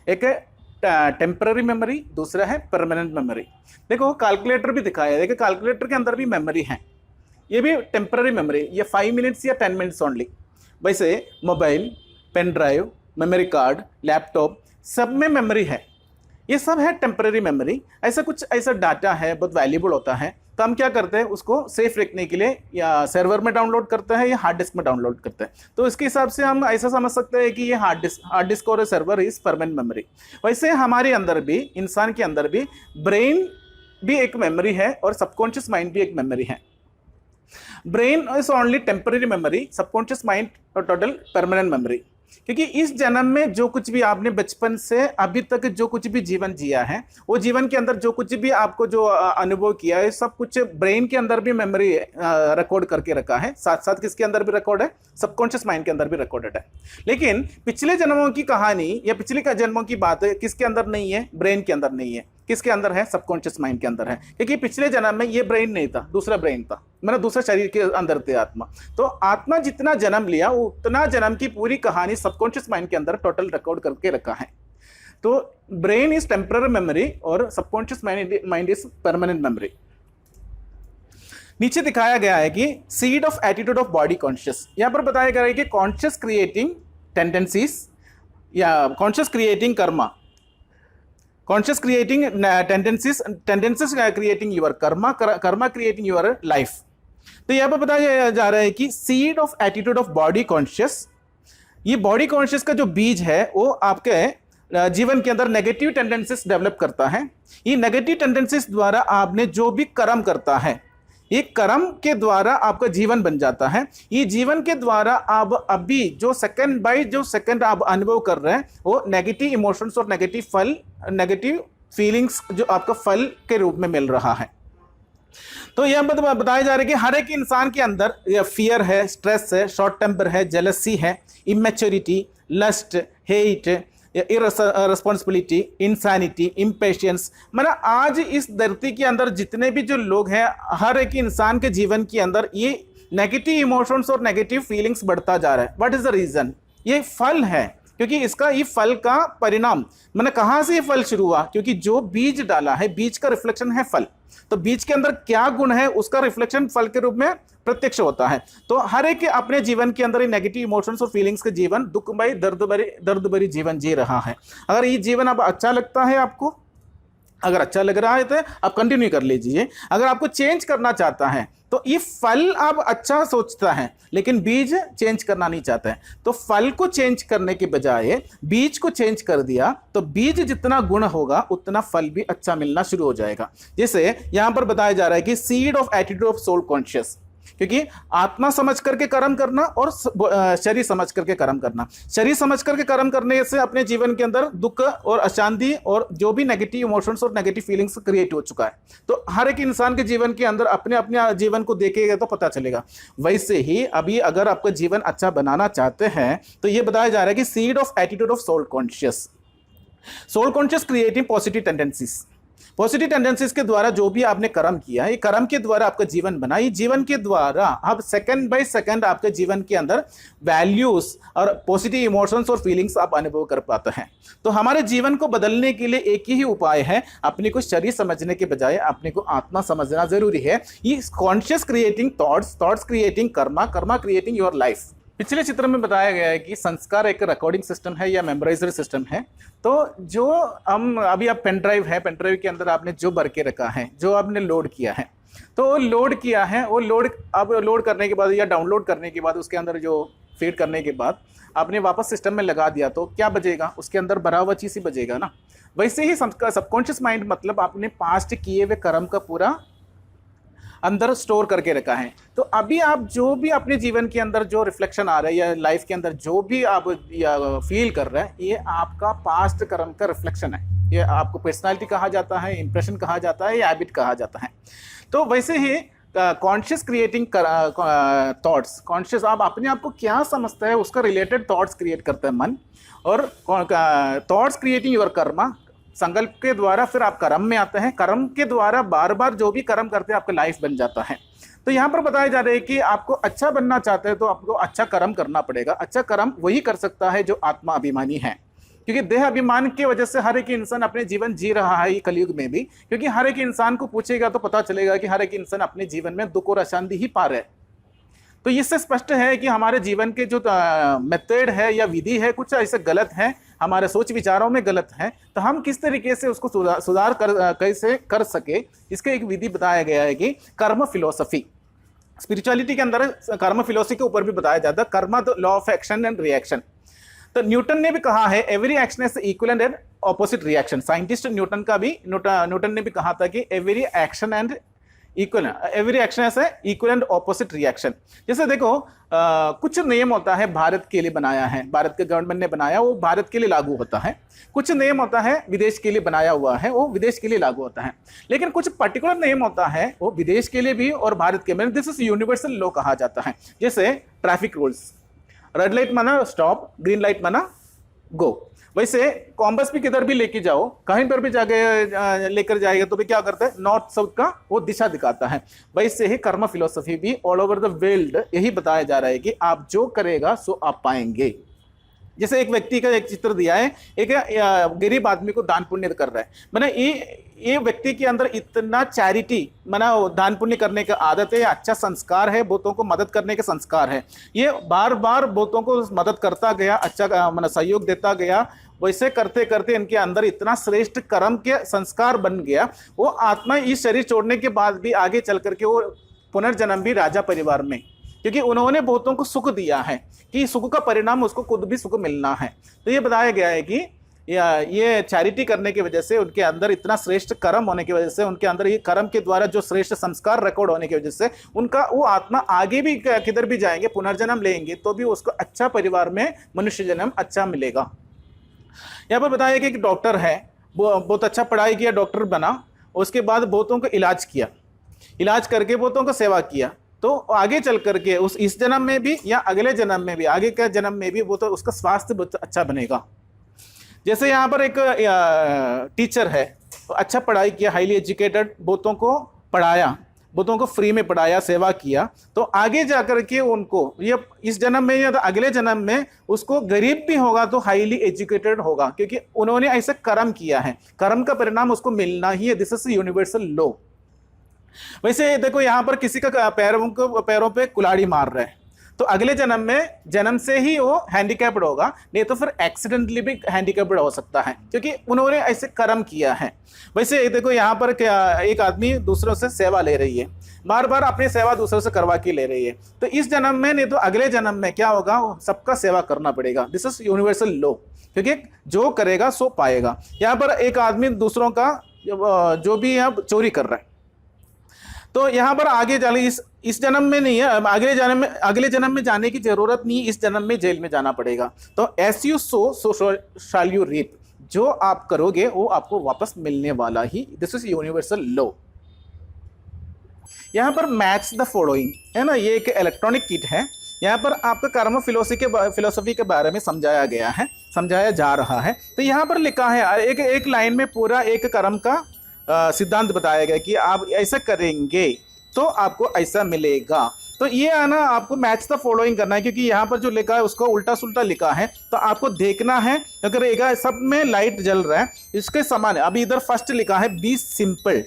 एक है टेम्पररी मेमोरी, दूसरा है परमानेंट मेमोरी। देखो कैलकुलेटर भी दिखाया है, देखो कैलकुलेटर के अंदर भी मेमोरी है। ये भी टेम्पररी मेमोरी, ये 5 मिनट्स या 10 मिनट्स ओनली। वैसे mobile, pen drive, memory card, laptop, सब में मेमोरी है। ये सब है टेम्पररी मेमोरी। ऐसा डाटा है, बहुत वैल्यूबल होता है, तो हम क्या करते हैं, उसको सेफ रखने के लिए या सर्वर में डाउनलोड करते हैं या हार्ड डिस्क में डाउनलोड करते हैं। तो इसके हिसाब से हम ऐसा समझ सकते हैं कि ये हार्ड डिस्क और सर्वर इज परमानेंट मेमोरी। वैसे हमारे अंदर भी, इंसान के अंदर भी ब्रेन भी एक मेमोरी है और सबकॉन्शियस माइंड भी एक मेमोरी है। Brain is only temporary memory, subconscious mind और टोटल परमानेंट मेमोरी। क्योंकि इस जन्म में जो कुछ भी आपने बचपन से अभी तक जो कुछ भी जीवन जिया है, वो जीवन के अंदर जो कुछ भी आपको जो अनुभव किया है, सब कुछ ब्रेन के अंदर भी मेमोरी रिकॉर्ड करके रखा है। साथ साथ किसके अंदर भी रिकॉर्ड है? सबकॉन्शियस माइंड के अंदर भी रिकॉर्डेड है। लेकिन पिछले जन्मों की कहानी या पिछले जन्मों की बात किसके अंदर नहीं है? ब्रेन के अंदर नहीं है। किसके अंदर है? सबकॉन्शियस माइंड के अंदर है। क्योंकि पिछले जन्म में ये ब्रेन नहीं था, दूसरा ब्रेन था, मतलब दूसरा शरीर के अंदर थे आत्मा। तो आत्मा जितना जन्म लिया, उतना जन्म की पूरी कहानी सबकॉन्शियस माइंड के अंदर टोटल रिकॉर्ड करके रखा है। तो ब्रेन इज टेम्पररी मेमोरी और subconscious mind is permanent memory. नीचे दिखाया गया है कि seed of attitude of body conscious. यहां पर बताया गया है कि कॉन्शियस क्रिएटिंग टेंडेंसीज या conscious creating Karma, conscious creating tendencies creating your karma creating your life। तो यहाँ पर बताया जा रहा है कि seed of attitude of body conscious, ये बॉडी कॉन्शियस का जो बीज है वो आपके जीवन के अंदर नेगेटिव टेंडेंसीज डेवलप करता है। ये नेगेटिव टेंडेंसीज द्वारा आपने जो भी कर्म करता है, ये कर्म के द्वारा आपका जीवन बन जाता है। ये जीवन के द्वारा आप अभी जो सेकंड बाय जो सेकंड आप अनुभव कर रहे हैं, वो नेगेटिव इमोशंस और नेगेटिव फल, नेगेटिव फीलिंग्स जो आपका फल के रूप में मिल रहा है। तो यह बताया जा रहा है कि हर एक इंसान के अंदर यह फियर है, स्ट्रेस है, शॉर्ट टेम्पर है, जेलसी है, immaturity, lust, hate, irresponsibility, insanity, impatience. मतलब आज इस धरती के अंदर जितने भी जो लोग हैं, हर एक इंसान के जीवन के अंदर ये नेगेटिव इमोशंस और नेगेटिव फीलिंग्स बढ़ता जा रहा है। What is the reason? ये फल है, क्योंकि इसका ये फल का परिणाम, मैंने कहां से ये फल शुरू हुआ? क्योंकि जो बीज डाला है, बीज का रिफ्लेक्शन है फल। तो बीज के अंदर क्या गुण है, उसका रिफ्लेक्शन फल के रूप में प्रत्यक्ष होता है। तो हर एक अपने जीवन के अंदर नेगेटिव इमोशंस और फीलिंग्स के जीवन, दुखमय दर्द भरी जीवन जी रहा है। अगर ये जीवन अब अच्छा लगता है आपको, अगर अच्छा लग रहा है तो आप कंटिन्यू कर लीजिए। अगर आपको चेंज करना चाहता है तो ये फल आप अच्छा सोचता है, लेकिन बीज चेंज करना नहीं चाहता है। तो फल को चेंज करने के बजाय बीज को चेंज कर दिया, तो बीज जितना गुण होगा उतना फल भी अच्छा मिलना शुरू हो जाएगा। जैसे यहां पर बताया जा रहा है कि seed of attitude of soul conscious, क्योंकि आत्मा समझ करके कर्म करना और शरीर समझ करके कर्म करना, शरीर समझ करके कर्म करने से अपने जीवन के अंदर दुख और अशांति और जो भी नेगेटिव इमोशंस और नेगेटिव फीलिंग्स क्रिएट हो चुका है। तो हर एक इंसान के जीवन के अंदर अपने अपने जीवन को देखेगा तो पता चलेगा। वैसे ही अभी अगर आपका जीवन अच्छा बनाना चाहते हैं तो ये बताया जा रहा है कि seed of attitude of soul conscious, soul conscious creating positive tendencies, positive tendencies के द्वारा जो भी आपने कर्म किया, ये कर्म के द्वारा आपका जीवन बना, ये जीवन के द्वारा अब सेकंड बाय सेकंड आपके जीवन के अंदर वैल्यूज और पॉजिटिव इमोशंस और फीलिंग्स आप अनुभव कर पाते हैं। तो हमारे जीवन को बदलने के लिए एक ही उपाय है, अपने को शरीर समझने के बजाय अपने को आत्मा समझना जरूरी है। ये conscious creating thoughts, thoughts creating Karma, Karma creating your life. पिछले चित्र में बताया गया है कि संस्कार एक रिकॉर्डिंग सिस्टम है या मेमोराइजर सिस्टम है। तो जो हम अभी आप पेन ड्राइव है, पेन ड्राइव के अंदर आपने जो भर के रखा है, जो आपने लोड किया है, तो लोड किया है, वो लोड अब लोड करने के बाद या डाउनलोड करने के बाद उसके अंदर जो फीड करने के बाद आपने वापस सिस्टम में लगा दिया तो क्या बचेगा? उसके अंदर भरा हुआ चीज़ ही बचेगा ना। वैसे ही सबकॉन्शियस माइंड मतलब आपने पास्ट किए हुए कर्म का पूरा अंदर स्टोर करके रखा है। तो अभी आप जो भी अपने जीवन के अंदर जो रिफ्लेक्शन आ रहा है या लाइफ के अंदर जो भी आप फील कर रहे हैं, ये आपका पास्ट कर्म का रिफ्लेक्शन है। ये आपको पर्सनालिटी कहा जाता है, इंप्रेशन कहा जाता है या हैबिट कहा जाता है। तो वैसे ही कॉन्शियस क्रिएटिंग थॉट्स, कॉन्शियस आप अपने आप को क्या समझता है उसका रिलेटेड थॉट्स क्रिएट करता है मन, और थॉट्स क्रिएटिंग योर कर्मा, संकल्प के द्वारा फिर आप कर्म में आते हैं, कर्म के द्वारा बार बार जो भी कर्म करते हैं आपका लाइफ बन जाता है। तो यहाँ पर बताया जा रहा है कि आपको अच्छा बनना चाहते हैं तो आपको अच्छा कर्म करना पड़ेगा। अच्छा कर्म वही कर सकता है जो आत्मा अभिमानी है, क्योंकि देह अभिमान की वजह से हर एक इंसान अपने जीवन जी रहा है ये कलयुग में भी। क्योंकि हर एक इंसान को पूछेगा तो पता चलेगा कि हर एक इंसान अपने जीवन में दुख और अशांति ही पा रहे हैं। तो इससे स्पष्ट है कि हमारे जीवन के जो मेथड है या विधि है कुछ ऐसे गलत है, हमारे सोच विचारों में गलत है। तो हम किस तरीके से उसको सुधार कैसे कर सके, इसके एक विधि बताया गया है कि कर्म फिलोसफी। स्पिरिचुअलिटी के अंदर कर्म फिलोसफी के ऊपर भी बताया जाता है karma the law of action and reaction. तो न्यूटन ने भी कहा है every action is equal and opposite reaction. Scientist Newton का भी न्यूटन ने भी कहा था कि every action and equal, every action as equal and opposite reaction. जैसे देखो कुछ नियम होता है भारत के लिए बनाया है, भारत के गवर्नमेंट ने बनाया, वो भारत के लिए लागू होता है। कुछ नियम होता है विदेश के लिए बनाया हुआ है, वो विदेश के लिए लागू होता है। लेकिन कुछ पर्टिकुलर नियम होता है वो विदेश के लिए भी और भारत के में, दिस इज यूनिवर्सल लॉ कहा जाता है। जैसे ट्रैफिक रूल्स, रेड लाइट माना स्टॉप, ग्रीन लाइट माना गो। वैसे कॉम्बस भी किधर भी लेके जाओ, कहीं पर भी जाके लेकर जाएगा तो भी क्या करता है, नॉर्थ साउथ का वो दिशा दिखाता है। वैसे ही कर्म फिलोसफी भी ऑल ओवर द वर्ल्ड यही बताया जा रहा है कि आप जो करेगा सो आप पाएंगे। जैसे एक व्यक्ति का एक चित्र दिया है, एक गरीब आदमी को दान पुण्य कर रहा है, मैंने ये व्यक्ति के अंदर इतना चैरिटी माना दान पुण्य करने का आदत है, अच्छा संस्कार है, बहुतों को मदद करने के संस्कार है। ये बार बार बहुतों को मदद करता गया, अच्छा माना सहयोग देता गया। वैसे करते करते इनके अंदर इतना श्रेष्ठ कर्म के संस्कार बन गया, वो आत्मा इस शरीर छोड़ने के बाद भी आगे चल करके वो पुनर्जन्म भी राजा परिवार में, क्योंकि उन्होंने बहुतों को सुख दिया है कि सुख का परिणाम उसको खुद भी सुख मिलना है। तो ये बताया गया है कि ये चैरिटी करने की वजह से, उनके अंदर इतना श्रेष्ठ कर्म होने की वजह से, उनके अंदर ये कर्म के द्वारा जो श्रेष्ठ संस्कार रिकॉर्ड होने की वजह से उनका वो आत्मा आगे भी किधर भी जाएंगे, पुनर्जन्म लेंगे तो भी उसको अच्छा परिवार में मनुष्य जन्म अच्छा मिलेगा। यहाँ पर बताया कि एक डॉक्टर है, बहुत अच्छा पढ़ाई किया, डॉक्टर बना, उसके बाद बहुतों का इलाज किया, इलाज करके बहुतों का सेवा किया। तो आगे चल करके उस इस जन्म में भी या अगले जन्म में भी, आगे के जन्म में भी वो तो उसका स्वास्थ्य बहुत अच्छा बनेगा। जैसे यहाँ पर एक टीचर है, अच्छा पढ़ाई किया, हाईली एजुकेटेड, बहुतों को पढ़ाया, बहुतों को फ्री में पढ़ाया, सेवा किया, तो आगे जाकर के उनको ये इस जन्म में या अगले जन्म में उसको गरीब भी होगा तो हाईली एजुकेटेड होगा, क्योंकि उन्होंने ऐसे कर्म किया है, कर्म का परिणाम उसको मिलना ही है। This is universal law. वैसे देखो यहाँ पर किसी का पैरों पे कुल्हाड़ी मार रहा है, तो अगले जन्म में जन्म से ही वो हैंडीकैप्ड होगा, नहीं तो फिर एक्सीडेंटली भी हैंडीकैप्ड हो सकता है, क्योंकि उन्होंने ऐसे कर्म किया है। वैसे देखो यहाँ पर एक आदमी दूसरों से सेवा ले रही है, बार बार अपनी सेवा दूसरों से करवा के ले रही है, तो इस जन्म में नहीं तो अगले जन्म में क्या होगा, सबका सेवा करना पड़ेगा। दिस इज यूनिवर्सल लॉ, क्योंकि जो करेगा सो पाएगा। यहाँ पर एक आदमी दूसरों का जो भी अब चोरी कर रहा है, तो यहाँ पर आगे चले इस जन्म में नहीं है, अगले जन्म में जाने की जरूरत नहीं, इस जन्म में जेल में जाना पड़ेगा। तो as you sow shall you reap, जो आप करोगे वो आपको वापस मिलने वाला ही, दिस इज यूनिवर्सल लॉ। यहाँ पर मैच द फॉलोइंग है ना, ये एक इलेक्ट्रॉनिक किट है। यहाँ पर आपका कर्म फिलोसफी के बारे में समझाया गया है, समझाया जा रहा है। तो यहाँ पर लिखा है एक लाइन में पूरा एक कर्म का सिद्धांत बताया गया कि आप ऐसा करेंगे तो आपको ऐसा मिलेगा। तो ये आना आपको मैच द फॉलोइंग करना है, क्योंकि यहाँ पर जो लिखा है उसको उल्टा सुल्टा लिखा है। तो आपको देखना है, अगर सब में लाइट जल रहा है इसके समान है। अभी इधर फर्स्ट लिखा है बी सिंपल,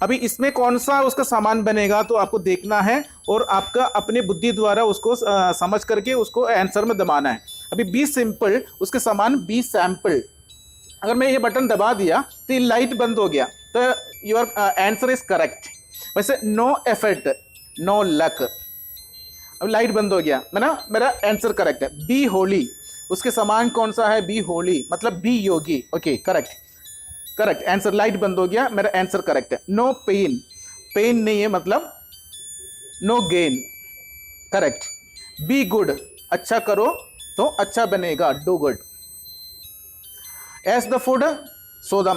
अभी इसमें कौन सा उसका सामान बनेगा तो आपको देखना है और आपका अपने बुद्धि द्वारा उसको समझ करके उसको आंसर में दबाना है। अभी बी सिंपल उसके समान बी सैंपल, अगर मैं ये बटन दबा दिया तो ये लाइट बंद हो गया, तो योर आंसर इज करेक्ट। वैसे नो एफर्ट नो लक, अब लाइट बंद हो गया, मेरा आंसर करेक्ट है। बी होली उसके समान कौन सा है, बी होली मतलब be yogi, okay correct answer, light बंद हो गया, मेरा आंसर करेक्ट है। नो पेन, पेन नहीं है मतलब no gain, correct. Be good, अच्छा करो तो अच्छा बनेगा, do good. As the food so the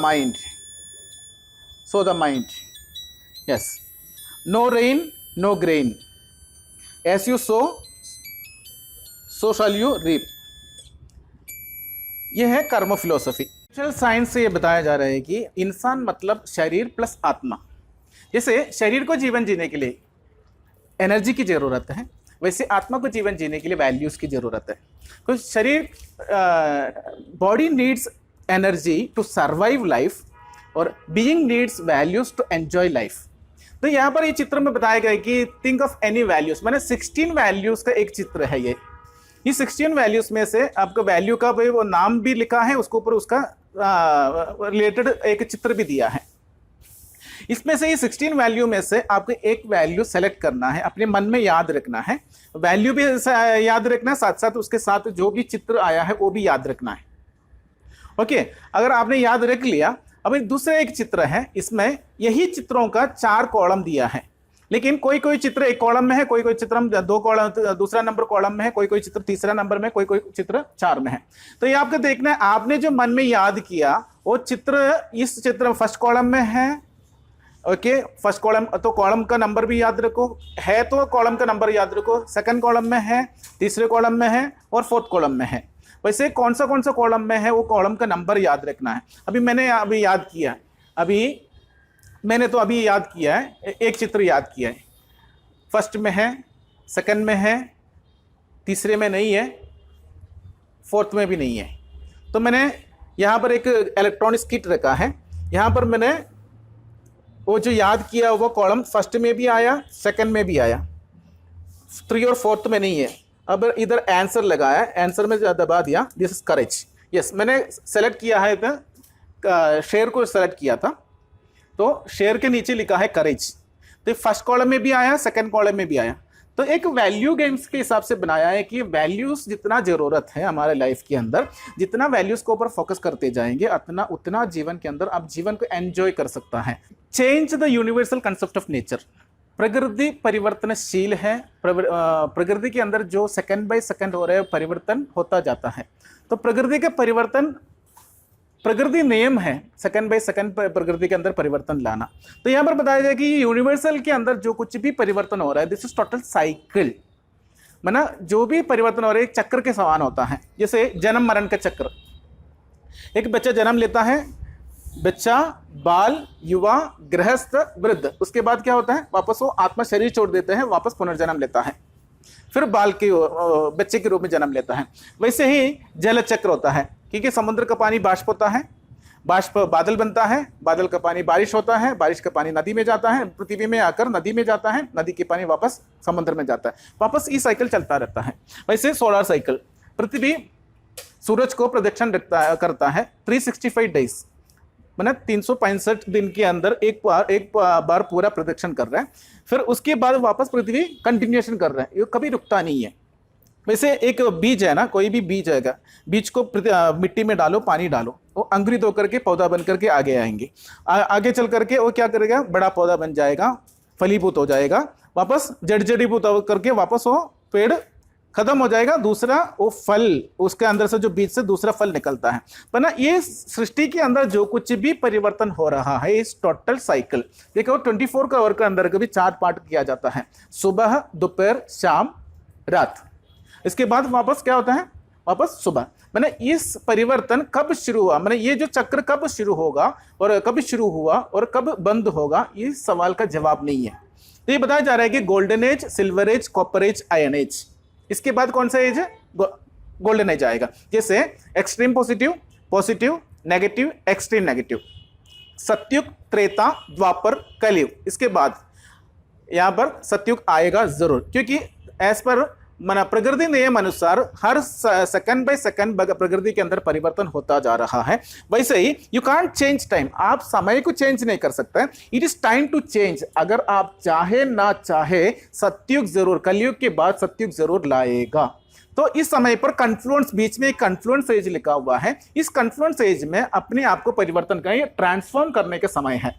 mind, yes. No rain no grain, as you sow shall you reap. यह है कर्म फिलोसफी। सोशल साइंस से ये बताया जा रहा है कि इंसान मतलब शरीर प्लस आत्मा। जैसे शरीर को जीवन जीने के लिए एनर्जी की ज़रूरत है, वैसे आत्मा को जीवन जीने के लिए वैल्यूज़ की ज़रूरत है। तो शरीर body needs energy to survive life और being needs values to enjoy life. तो यहाँ पर ये चित्र में बताया गया है कि थिंक ऑफ एनी वैल्यूज़, मैंने 16 वैल्यूज़ का एक चित्र है ये 16 वैल्यूज़ में से आपको वैल्यू का वो नाम भी लिखा है, उसके ऊपर उसका रिलेटेड एक चित्र भी दिया है। इसमें से ये 16 वैल्यू में से आपको एक वैल्यू सेलेक्ट करना है, अपने मन में याद रखना है। वैल्यू भी याद रखना है, साथ साथ उसके साथ जो भी चित्र आया है वो भी याद रखना है। ओके, अगर आपने याद रख लिया, अब दूसरा एक चित्र है, इसमें यही चित्रों का 4 कॉलम दिया है, लेकिन कोई कोई चित्र एक कॉलम में है, कोई कोई चित्र 2 कॉलम दूसरा नंबर कॉलम में है, कोई कोई चित्र तीसरा नंबर में, कोई कोई चित्र 4 में है। तो ये आपको देखना है, आपने जो मन में याद किया वो चित्र इस चित्र फर्स्ट कॉलम में है। ओके, फर्स्ट कॉलम तो कॉलम का नंबर भी याद रखो, है तो कॉलम का नंबर याद रखो। सेकंड कॉलम में है, तीसरे कॉलम में है और फोर्थ कॉलम में है। वैसे कौन सा कॉलम में है वो कॉलम का नंबर याद रखना है। मैंने याद किया, मैंने तो अभी याद किया है, एक चित्र याद किया है, फर्स्ट में है, सेकंड में है, तीसरे में नहीं है, फोर्थ में भी नहीं है। तो मैंने यहाँ पर एक इलेक्ट्रॉनिक किट रखा है, यहाँ पर मैंने वो जो याद किया वो कॉलम फर्स्ट में भी आया, सेकंड में भी आया, 3 और 4th में नहीं है। अब इधर आंसर लगाया, आंसर में दबा दिया, दिस इज करेज। यस, मैंने सेलेक्ट किया है, शेर को सेलेक्ट किया था, तो शेर के नीचे लिखा है करेज। तो फर्स्ट कॉलम में भी आया, सेकंड कॉलम में भी आया। तो एक वैल्यू गेम्स के हिसाब से बनाया है कि वैल्यूज जितना जरूरत है हमारे लाइफ के अंदर, जितना वैल्यूज के ऊपर फोकस करते जाएंगे उतना जीवन के अंदर आप जीवन को एंजॉय कर सकता है। Change the universal concept of nature. प्रकृति परिवर्तनशील है, प्रकृति के अंदर जो सेकंड बाय सेकंड हो रहे परिवर्तन होता जाता है। तो प्रकृति के परिवर्तन, प्रकृति नियम है सेकंड बाय सेकंड प्रकृति के अंदर परिवर्तन लाना। तो यहाँ पर बताया जाए कि यूनिवर्सल के अंदर जो कुछ भी परिवर्तन हो रहा है, दिस इज टोटल साइकिल, माना जो भी परिवर्तन हो रहा है एक चक्र के समान होता है। जैसे जन्म मरण का चक्र, एक बच्चा जन्म लेता है, बच्चा, बाल, युवा, गृहस्थ, वृद्ध, उसके बाद क्या होता है, वापस वो आत्मा शरीर छोड़ देते हैं, वापस पुनर्जन्म लेता है, फिर बाल के बच्चे के रूप में जन्म लेता है। वैसे ही जल चक्र होता है, क्योंकि समुद्र का पानी बाष्प होता है, बाष्प बादल बनता है, बादल का पानी बारिश होता है, बारिश का पानी नदी में जाता है, पृथ्वी में आकर नदी में जाता है, नदी के पानी वापस समुद्र में जाता है, वापस ये साइकिल चलता रहता है। वैसे सोलर साइकिल, पृथ्वी सूरज को प्रदक्षिण करता है 365 डेज, मतलब 365 दिन के अंदर एक बार पूरा प्रदक्षिण कर रहा है, फिर उसके बाद वापस पृथ्वी कंटिन्यूएशन कर रहा है, ये कभी रुकता नहीं है। वैसे एक बीज है ना, कोई भी बीज आएगा, बीज को मिट्टी में डालो, पानी डालो, वो अंकुरित होकर के पौधा बन करके आगे आएंगे, आगे चल करके वो क्या करेगा, बड़ा पौधा बन जाएगा, फलीभूत हो जाएगा, वापस जड़ीभूत करके वापस वो पेड़ खत्म हो जाएगा, दूसरा वो फल उसके अंदर से जो बीज से दूसरा फल निकलता है। पर ना ये सृष्टि के अंदर जो कुछ भी परिवर्तन हो रहा है इस टोटल साइकिल, देखो 24 का आवर के अंदर कभी 4 पार्ट किया जाता है, सुबह, दोपहर, शाम, रात। इसके बाद वापस क्या होता है, वापस सुबह। मैंने इस परिवर्तन कब शुरू हुआ, मैंने ये जो चक्र कब शुरू होगा और कब शुरू हुआ और कब बंद होगा, इस सवाल का जवाब नहीं है। तो ये बताया जा रहा है कि golden age, silver age, copper age, iron age, इसके बाद कौन सा एज है, गोल्डन एज आएगा। जैसे extreme positive, positive, negative, extreme negative, सतयुग, त्रेता, द्वापर, कलयुग। इसके बाद यहां पर सतयुग आएगा जरूर, क्योंकि एज पर मना प्रकृति नियम अनुसार हर सेकंड बाय सेकंड प्रकृति के अंदर परिवर्तन होता जा रहा है। वैसे ही यू कांट चेंज टाइम, आप समय को चेंज नहीं कर सकते, it is time to change. अगर आप चाहे ना चाहे सतयुग जरूर, कलयुग के बाद सतयुग जरूर लाएगा। तो इस समय पर कन्फ्लुएंस, बीच में एक कन्फ्लुएंस एज लिखा हुआ है, इस कन्फ्लुएंस एज में अपने आप को परिवर्तन करें, ट्रांसफॉर्म करने के समय है।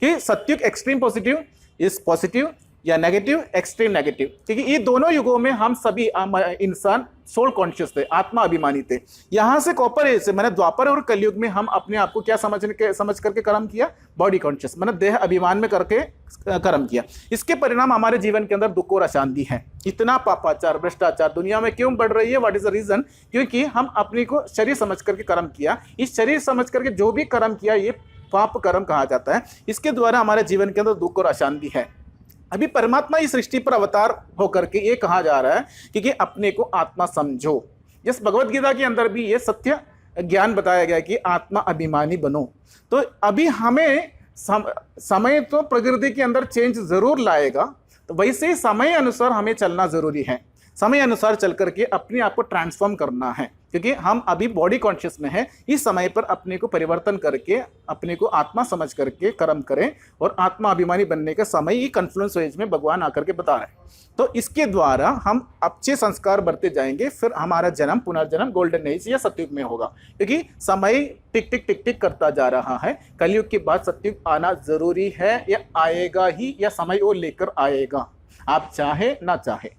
कि सतयुग एक्सट्रीम पॉजिटिव इज पॉजिटिव या नेगेटिव, एक्सट्रीम नेगेटिव, क्योंकि ये दोनों युगों में हम सभी इंसान सोल कॉन्शियस थे, आत्मा अभिमानी थे। यहां से कॉपर एज से मैंने द्वापर और कलयुग में हम अपने आप को क्या समझ करके कर्म किया, बॉडी कॉन्शियस, मैंने देह अभिमान में करके कर्म किया। इसके परिणाम हमारे जीवन के अंदर दुख और अशांति है। इतना पापाचार, भ्रष्टाचार दुनिया में क्यों बढ़ रही है, व्हाट इज द रीजन, क्योंकि हम अपने को शरीर समझ करके कर्म किया। इस शरीर समझ करके जो भी कर्म किया ये पाप कर्म कहा जाता है। इसके द्वारा हमारे जीवन के अंदर दुख और अशांति है। अभी परमात्मा इस सृष्टि पर अवतार होकर के ये कहा जा रहा है कि अपने को आत्मा समझो। जिस भगवत गीता के अंदर भी ये सत्य ज्ञान बताया गया कि आत्मा अभिमानी बनो। तो अभी हमें समय तो प्रकृति के अंदर चेंज जरूर लाएगा, तो वैसे समय अनुसार हमें चलना जरूरी है। समय अनुसार चल करके अपने आप को ट्रांसफॉर्म करना है, क्योंकि हम अभी बॉडी कॉन्शियस में हैं। इस समय पर अपने को परिवर्तन करके अपने को आत्मा समझ करके कर्म करें, और आत्मा अभिमानी बनने का समय ही कन्फ्लुएंस एज में भगवान आकर के बता रहे हैं। तो इसके द्वारा हम अच्छे संस्कार बढ़ते जाएंगे, फिर हमारा जन्म पुनर्जन्म गोल्डन एज या सतयुग में होगा, क्योंकि समय टिक टिक टिक टिक करता जा रहा है। कलयुग के बाद सतयुग आना जरूरी है, या आएगा ही, या समय वो लेकर आएगा, आप चाहे ना चाहे।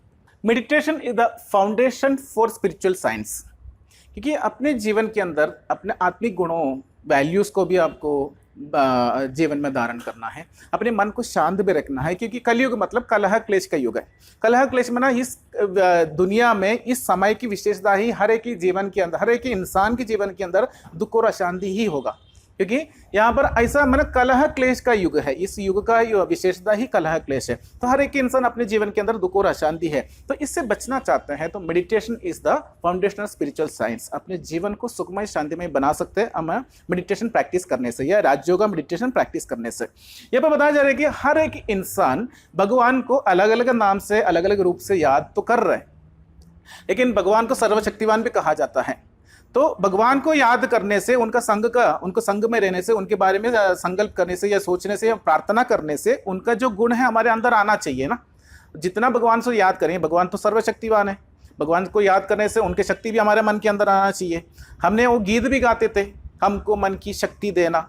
Meditation is the foundation for spiritual science, क्योंकि अपने जीवन के अंदर अपने आत्मिक गुणों, वैल्यूज़ को भी आपको जीवन में धारण करना है, अपने मन को शांत भी रखना है, क्योंकि कलयुग मतलब कलह क्लेश का युग है। कलह क्लेश में ना इस दुनिया में इस समय की विशेषता ही हर एक जीवन के अंदर, हर एक इंसान के जीवन के अंदर दुख और अशांति ही होगा, क्योंकि यहाँ पर ऐसा मतलब कलह क्लेश का युग है। इस युग का विशेषता ही कलह क्लेश है। तो हर एक इंसान अपने जीवन के अंदर दुख और अशांति है, तो इससे बचना चाहते हैं तो meditation is the foundational spiritual science. अपने जीवन को सुखमय शांतिमय बना सकते हैं हम मेडिटेशन प्रैक्टिस करने से, या राजयोगा मेडिटेशन प्रैक्टिस करने से। यह पर बताया जा रहा है कि हर एक इंसान भगवान को अलग अलग नाम से, अलग अलग रूप से याद तो कर रहे हैं, लेकिन भगवान को सर्वशक्तिवान भी कहा जाता है। तो भगवान को याद करने से, उनको संग में रहने से, उनके बारे में संकल्प करने से, या सोचने से, या प्रार्थना करने से उनका जो गुण है हमारे अंदर आना चाहिए ना। जितना भगवान से याद करें, भगवान तो सर्वशक्तिवान है, भगवान को याद करने से उनकी शक्ति भी हमारे मन के अंदर आना चाहिए। हमने वो गीत भी गाते थे, हमको मन की शक्ति देना।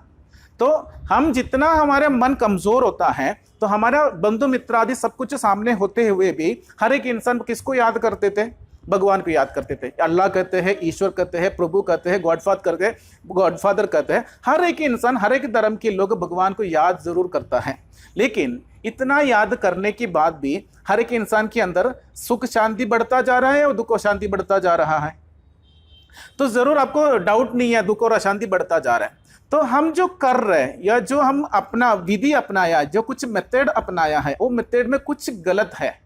तो हम जितना हमारा मन कमजोर होता है, तो हमारा बंधु मित्र आदि सब कुछ सामने होते हुए भी हर एक इंसान किसको याद करते थे, भगवान को याद करते थे। अल्लाह कहते हैं, ईश्वर कहते हैं, प्रभु कहते हैं, गॉडफादर कहते हैं। हर एक इंसान, हर एक धर्म के लोग भगवान को याद जरूर करता है, लेकिन इतना याद करने के बाद भी हर एक इंसान के अंदर सुख शांति बढ़ता जा रहा है और दुख और शांति बढ़ता जा रहा है। तो जरूर आपको डाउट नहीं है, दुख और अशांति बढ़ता जा रहा है। तो हम जो कर रहे हैं, या जो हम अपना विधि अपनाया, जो कुछ मेथड अपनाया है, वो मेथड में कुछ गलत है,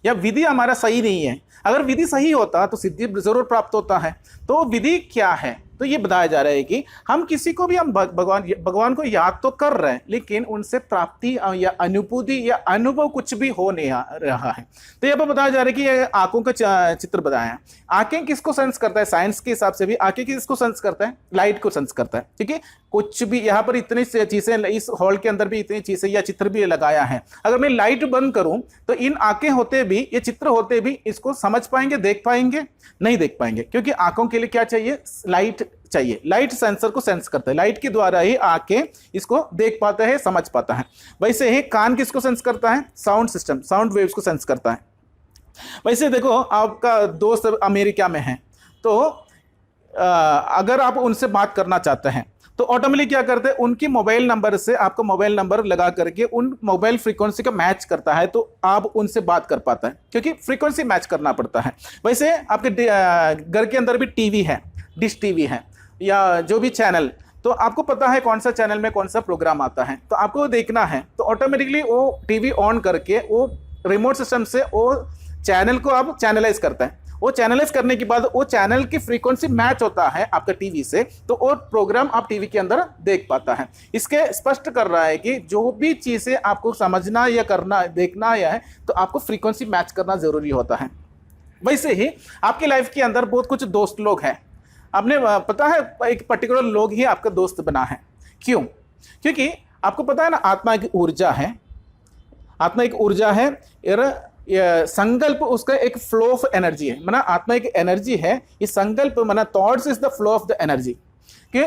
या विधि हमारा सही नहीं है। अगर विधि सही होता तो सिद्धि जरूर प्राप्त होता है। तो विधि क्या है, तो ये बताया जा रहा है कि हम किसी को भी, हम भगवान को याद तो कर रहे हैं, लेकिन उनसे प्राप्ति या अनुभूति या अनुभव कुछ भी हो नहीं रहा है। तो यहाँ पर बताया जा रहा है कि ये आंखों का चित्र बताया है। आंखें किसको सेंस करता है, साइंस के हिसाब से भी आंखें किसको सेंस करता है, लाइट को सेंस करता है। ठीक है, कुछ भी यहाँ पर इतनी चीजें, इस हॉल के अंदर भी इतनी चीजें या चित्र भी लगाया है, अगर मैं लाइट बंद करूं तो इन आंखें होते भी, ये चित्र होते भी इसको समझ पाएंगे, देख पाएंगे? नहीं देख पाएंगे, क्योंकि आंखों के लिए क्या चाहिए, लाइट चाहिए। लाइट सेंसर को सेंस करता है, लाइट के द्वारा ही आके इसको देख पाता है, समझ पाता है। वैसे ही कान किसको सेंस करता है? साउंड सिस्टम, साउंड वेव्स को सेंस करता है। वैसे देखो, आपका दोस्त अमेरिका में है, तो अगर आप उनसे बात करना चाहते हैं तो ऑटोमेटिकली क्या करते हैं, उनकी मोबाइल नंबर से आपका मोबाइल नंबर लगा करके उन मोबाइल फ्रीक्वेंसी का मैच करता है, तो आप उनसे बात कर पाता है, क्योंकि फ्रीक्वेंसी मैच करना पड़ता है। वैसे आपके घर के अंदर भी टीवी है, डिश टीवी है या जो भी चैनल, तो आपको पता है कौन सा चैनल में कौन सा प्रोग्राम आता है, तो आपको देखना है तो ऑटोमेटिकली वो टीवी ऑन करके वो रिमोट सिस्टम से वो चैनल को आप चैनलाइज करता है। वो चैनलाइज करने के बाद वो चैनल की फ्रीक्वेंसी मैच होता है आपका टीवी से, तो वो प्रोग्राम आप टीवी के अंदर देख पाता है। इसके स्पष्ट कर रहा है कि जो भी चीजें आपको समझना या करना देखना या है, तो आपको फ्रीक्वेंसी मैच करना जरूरी होता है। वैसे ही आपकी लाइफ के अंदर बहुत कुछ दोस्त लोग हैं, आपने पता है एक पर्टिकुलर लोग ही आपका दोस्त बना है। क्यों? क्योंकि आपको पता है ना, आत्मा एक ऊर्जा है, आत्मा एक ऊर्जा है, संकल्प उसका एक फ्लो ऑफ एनर्जी है। माना आत्मा एक एनर्जी है, इस संकल्प माना thoughts is the flow of the energy, कि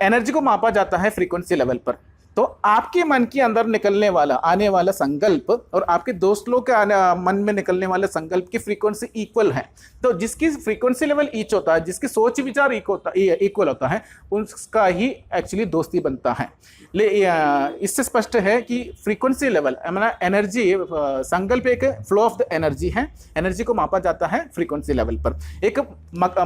एनर्जी को मापा जाता है फ्रीक्वेंसी लेवल पर। तो आपके मन के अंदर निकलने वाला आने वाला संकल्प और आपके दोस्त लोग के मन में निकलने वाले संकल्प की फ्रीक्वेंसी इक्वल है। तो जिसकी फ्रीक्वेंसी लेवल ईच होता है, जिसकी सोच विचार इक्वल होता है, उसका ही एक्चुअली दोस्ती बनता है। इससे स्पष्ट है कि फ्रीक्वेंसी लेवल माना एनर्जी, संकल्प एक फ्लो ऑफ द एनर्जी है, एनर्जी को मापा जाता है फ्रीक्वेंसी लेवल पर। एक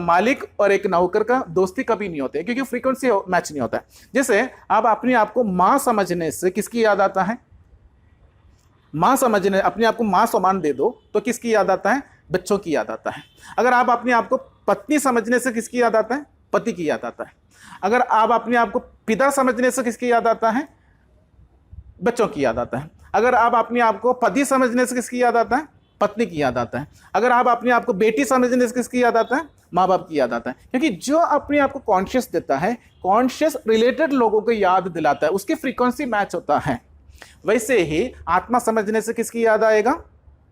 मालिक और एक नौकर का दोस्ती कभी नहीं होते, क्योंकि फ्रीक्वेंसी मैच नहीं होता है। जैसे आप अपने आप को मां समझने से किसकी याद आता है? मां समझने, अपने आप को मां समान दे दो तो किसकी याद आता है? बच्चों की याद आता है। अगर आप अपने आप को पत्नी समझने से किसकी याद आता है? पति की याद आता है। अगर आप अपने आप को पिता समझने से किसकी याद आता है? बच्चों की याद आता है। अगर आप अपने आप को पति समझने से किसकी याद आता है? पत्नी की याद आता है। अगर आप अपने आप को बेटी समझने से किसकी याद आता है? माँ बाप की याद आता है। क्योंकि जो अपने आप को कॉन्शियस देता है, कॉन्शियस रिलेटेड लोगों को याद दिलाता है, उसकी फ्रीक्वेंसी मैच होता है। वैसे ही आत्मा समझने से किसकी याद आएगा?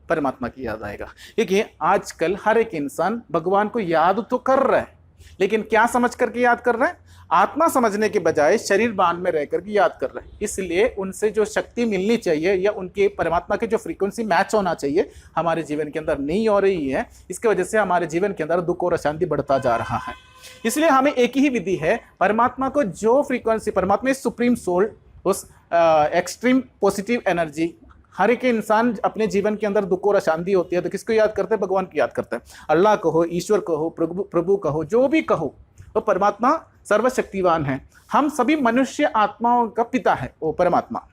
परमात्मा की याद आएगा। क्योंकि आजकल हर एक इंसान भगवान को याद तो कर रहा है, लेकिन क्या समझ करके याद कर रहा है? आत्मा समझने के बजाय शरीर बांध में रह करके याद कर रहे हैं। इसलिए उनसे जो शक्ति मिलनी चाहिए या उनके परमात्मा की जो फ्रीक्वेंसी मैच होना चाहिए, हमारे जीवन के अंदर नहीं हो रही है। इसके वजह से हमारे जीवन के अंदर दुख और अशांति बढ़ता जा रहा है। इसलिए हमें एक ही विधि है, परमात्मा को जो फ्रीक्वेंसी, परमात्मा सुप्रीम सोल, उस एक्सट्रीम पॉजिटिव एनर्जी, हर एक इंसान अपने जीवन के अंदर दुख और अशांति होती है तो किसको याद करते हैं? भगवान को याद करते हैं। अल्लाह कहो, ईश्वर कहो, प्रभु कहो, जो भी कहो, तो परमात्मा सर्वशक्तिवान है। हम सभी मनुष्य आत्माओं का पिता है वो परमात्मा,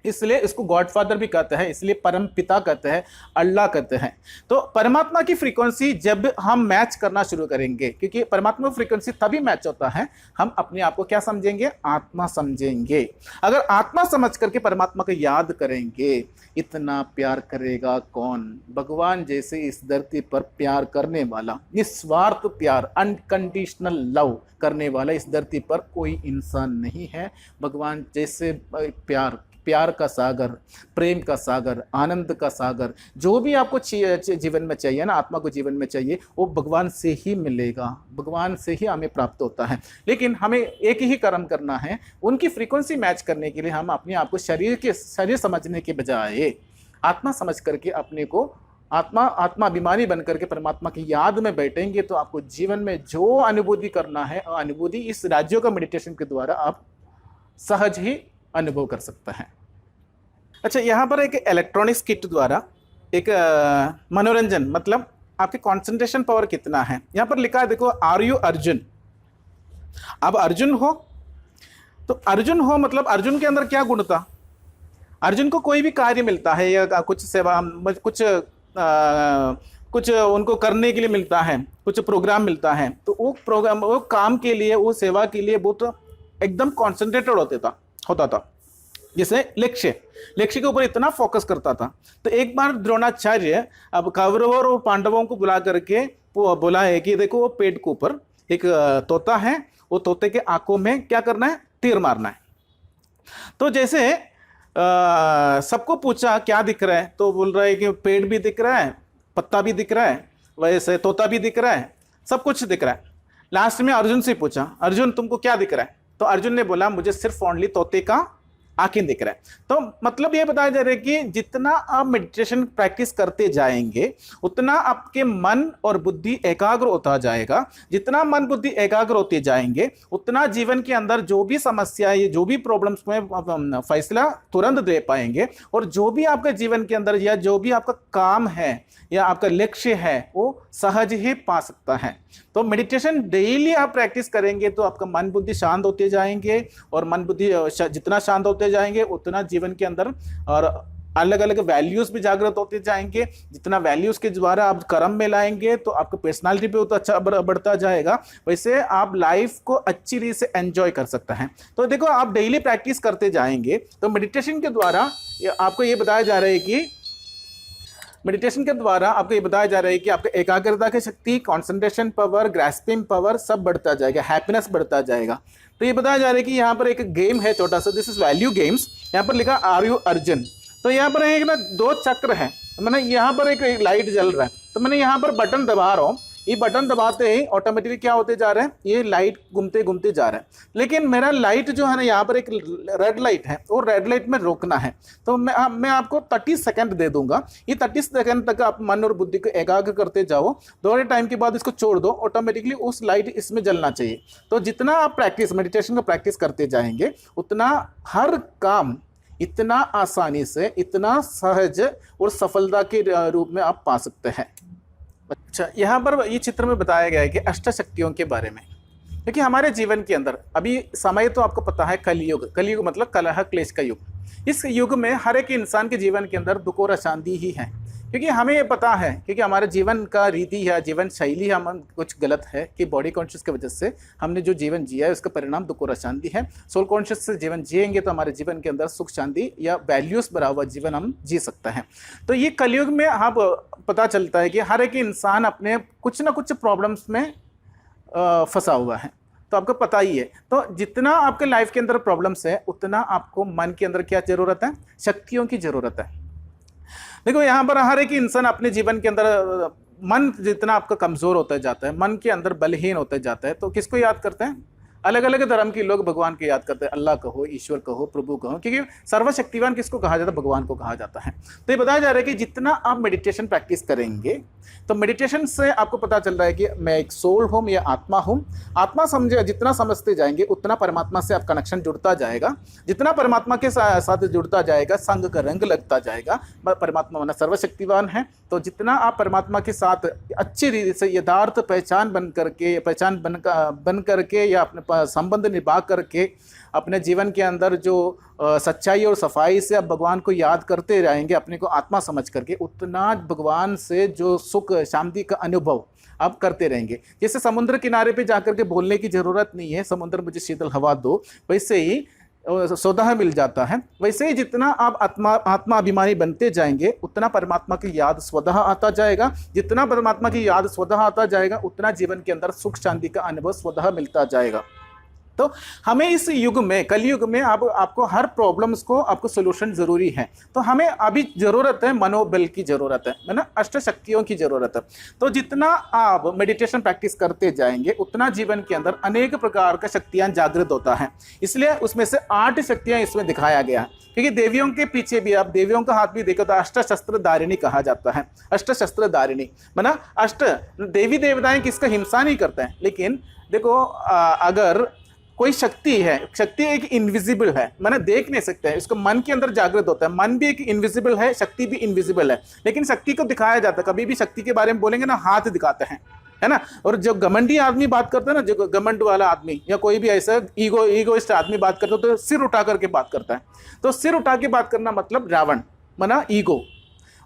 इसलिए इसको गॉड फादर भी कहते हैं, इसलिए परम पिता कहते हैं, अल्लाह कहते हैं। तो परमात्मा की फ्रीक्वेंसी जब हम मैच करना शुरू करेंगे, क्योंकि परमात्मा फ्रीक्वेंसी तभी मैच होता है, हम अपने आप को क्या समझेंगे? आत्मा समझेंगे। अगर आत्मा समझ करके परमात्मा को याद करेंगे, इतना प्यार करेगा कौन? भगवान जैसे इस धरती पर प्यार करने वाला, निस्वार्थ प्यार, अनकंडीशनल लव करने वाला इस धरती पर कोई इंसान नहीं है। भगवान जैसे प्यार का सागर, प्रेम का सागर, आनंद का सागर, जो भी आपको जीवन में चाहिए ना, आत्मा को जीवन में चाहिए, वो भगवान से ही मिलेगा, भगवान से ही हमें प्राप्त होता है। लेकिन हमें एक ही कर्म करना है, उनकी फ्रीक्वेंसी मैच करने के लिए हम अपने आप को शरीर समझने के बजाय आत्मा समझ करके अपने को आत्मा बीमारी बन करके परमात्मा की याद में बैठेंगे, तो आपको जीवन में जो अनुभूति करना है, अनुभूति इस राज्यों का मेडिटेशन के द्वारा आप सहज ही अनुभव कर सकता है। अच्छा, यहाँ पर एक इलेक्ट्रॉनिक्स किट द्वारा एक मनोरंजन, मतलब आपके कंसंट्रेशन पावर कितना है, यहाँ पर लिखा है, देखो, आर यू अर्जुन। अब अर्जुन हो तो अर्जुन हो मतलब अर्जुन के अंदर क्या गुण था? अर्जुन को कोई भी कार्य मिलता है या कुछ सेवा, कुछ उनको करने के लिए मिलता है, कुछ प्रोग्राम मिलता है, तो वो प्रोग्राम, वो काम के लिए, वो सेवा के लिए बहुत एकदम कॉन्सेंट्रेटेड होता था। जैसे लक्ष्य के ऊपर इतना फोकस करता था। तो एक बार द्रोणाचार्य अब कौरवों और पांडवों को बुला करके बोला है कि देखो, वो पेड़ के ऊपर एक तोता है, वो तोते के आंखों में क्या करना है? तीर मारना है। तो जैसे सबको पूछा क्या दिख रहा है, तो बोल रहा है कि पेड़ भी दिख रहा है, पत्ता भी दिख रहा है, वैसे तोता भी दिख रहा है, सब कुछ दिख रहा है। लास्ट में अर्जुन से पूछा, अर्जुन तुमको क्या दिख रहा है? तो अर्जुन ने बोला मुझे सिर्फ ओनली तोते का आंखें दिख रहा है। तो मतलब ये बताया जा रहा है कि जितना आप मेडिटेशन प्रैक्टिस करते जाएंगे उतना आपके मन और बुद्धि एकाग्र होता जाएगा। जितना मन बुद्धि एकाग्र होते जाएंगे उतना जीवन के अंदर जो भी समस्याएं, जो भी प्रॉब्लम्स में फैसला तुरंत दे पाएंगे, और जो भी आपके जीवन के अंदर या जो भी आपका काम है या आपका लक्ष्य है वो सहज ही पा सकता है। तो मेडिटेशन डेली आप प्रैक्टिस करेंगे तो आपका मन बुद्धि शांत होते जाएंगे, और मन बुद्धि जितना शांत होते जाएंगे उतना जीवन के अंदर और अलग अलग वैल्यूज भी जागृत होते जाएंगे। जितना वैल्यूज के द्वारा आप कर्म में लाएंगे तो आपका पर्सनालिटी भी उतना अच्छा बढ़ता जाएगा। वैसे आप लाइफ को अच्छी रीति से एंजॉय कर सकते हैं। तो देखो आप डेली प्रैक्टिस करते जाएंगे तो मेडिटेशन के द्वारा आपको ये बताया जा रहा है कि आपका एकाग्रता की शक्ति, कंसंट्रेशन पावर, ग्रास्पिंग पावर सब बढ़ता जाएगा, हैप्पीनेस बढ़ता जाएगा। तो ये बताया जा रहा है कि यहाँ पर एक गेम है छोटा सा, दिस इज वैल्यू गेम्स। यहाँ पर लिखा आर यू अर्जुन। तो यहाँ पर एक ना 2 चक्र है, मैंने यहाँ पर एक लाइट जल रहा है, तो मैंने यहाँ पर बटन दबा रहा हूँ। ये बटन दबाते ही ऑटोमेटिकली क्या होते जा रहा है, ये लाइट घूमते घूमते जा रहा है। लेकिन मेरा लाइट जो है ना, यहाँ पर एक रेड लाइट है, और रेड लाइट में रोकना है। तो मैं आपको 30 सेकंड दे दूंगा। ये 30 सेकंड तक आप मन और बुद्धि को एकाग्र करते जाओ, थोड़े टाइम के बाद इसको छोड़ दो, ऑटोमेटिकली उस लाइट इसमें जलना चाहिए। तो जितना आप मेडिटेशन को प्रैक्टिस करते जाएंगे उतना हर काम इतना आसानी से, इतना सहज और सफलता के रूप में आप पा सकते हैं। अच्छा, यहाँ पर ये चित्र में बताया गया है कि अष्ट शक्तियों के बारे में। क्योंकि हमारे जीवन के अंदर अभी समय तो आपको पता है कलयुग, कलयुग मतलब कलह क्लेश का युग। इस युग में हर एक इंसान के जीवन के अंदर दुख और अशांति ही है। क्योंकि हमें ये पता है, क्योंकि हमारे जीवन का रीति है, जीवन शैली हम कुछ गलत है कि बॉडी कॉन्शियस की वजह से हमने जो जीवन जिया है उसका परिणाम दुख और अशांति है। सोल कॉन्शियस से जीवन जिएंगे तो हमारे जीवन के अंदर सुख शांति या वैल्यूज भरा हुआ जीवन हम जी सकते हैं। तो ये कलयुग में हम पता चलता है कि हर एक इंसान अपने कुछ ना कुछ प्रॉब्लम्स में फंसा हुआ है। तो आपको पता ही है। तो जितना आपके लाइफ के अंदर प्रॉब्लम्स है उतना आपको मन के अंदर क्या जरूरत है, शक्तियों की जरूरत है। देखो यहाँ पर हर एक इंसान अपने जीवन के अंदर मन जितना आपका कमजोर होता जाता है, मन के अंदर बलहीन होता जाता है, तो किसको याद करते हैं? अलग अलग धर्म के लोग भगवान को याद करते हैं, अल्लाह कहो, ईश्वर कहो, प्रभु कहो, क्योंकि सर्वशक्तिवान किसको कहा जाता है? भगवान को कहा जाता है। तो ये बताया जा रहा है कि जितना आप मेडिटेशन प्रैक्टिस करेंगे तो मेडिटेशन से आपको पता चल रहा है कि मैं एक सोल हूँ या आत्मा हूँ। आत्मा समझे, जितना समझते जाएंगे उतना परमात्मा से आपका कनेक्शन जुड़ता जाएगा। जितना परमात्मा के साथ जुड़ता जाएगा संग का रंग लगता जाएगा। परमात्मा माना सर्वशक्तिवान है। तो जितना आप परमात्मा के साथ अच्छी रीति से यथार्थ पहचान बन करके या अपने संबंध निभा करके अपने जीवन के अंदर जो सच्चाई और सफाई से आप भगवान को याद करते रहेंगे, अपने को आत्मा समझ करके, उतना भगवान से जो सुख शांति का अनुभव आप करते रहेंगे। जैसे समुद्र किनारे पे जाकर के बोलने की जरूरत नहीं है, समुद्र मुझे शीतल हवा दो, वैसे ही स्वतः मिल जाता है। वैसे ही जितना आप आत्मा अभिमानी बनते जाएंगे उतना परमात्मा की याद स्वतः आता जाएगा। जितना परमात्मा की याद स्वतः आता जाएगा उतना जीवन के अंदर सुख शांति का अनुभव स्वतः मिलता जाएगा। तो हमें इस युग में, कलयुग में आपको हर प्रॉब्लम्स को आपको सोल्यूशन जरूरी है। तो हमें अभी जरूरत है मनोबल की जरूरत है ना, अष्ट शक्तियों की जरूरत है। तो जितना आप मेडिटेशन प्रैक्टिस करते जाएंगे उतना जीवन के अंदर अनेक प्रकार का शक्तियां जागृत होता है। इसलिए उसमें से 8 शक्तियां इसमें दिखाया गया है। क्योंकि देवियों के पीछे भी आप देवियों का हाथ भी देखो तो अष्ट शस्त्र धारिणी कहा जाता है। अष्ट शस्त्र धारिणी माना अष्ट देवी देवताएं किसका हिंसा नहीं करते हैं। लेकिन देखो अगर कोई शक्ति है, शक्ति एक इनविजिबल है, मैंने देख नहीं सकते हैं, इसको मन के अंदर जागृत होता है। मन भी एक इनविजिबल है, शक्ति भी इनविजिबल है, लेकिन शक्ति को दिखाया जाता है। कभी भी शक्ति के बारे में बोलेंगे ना, हाथ दिखाते हैं, है ना। और जो घमंडी आदमी बात करता है ना, जो घमंड वाला आदमी या कोई भी ऐसा ईगोइस्ट आदमी बात करता है तो सिर उठा करके बात करता है। तो सिर उठा के बात करना मतलब रावण माना ईगो।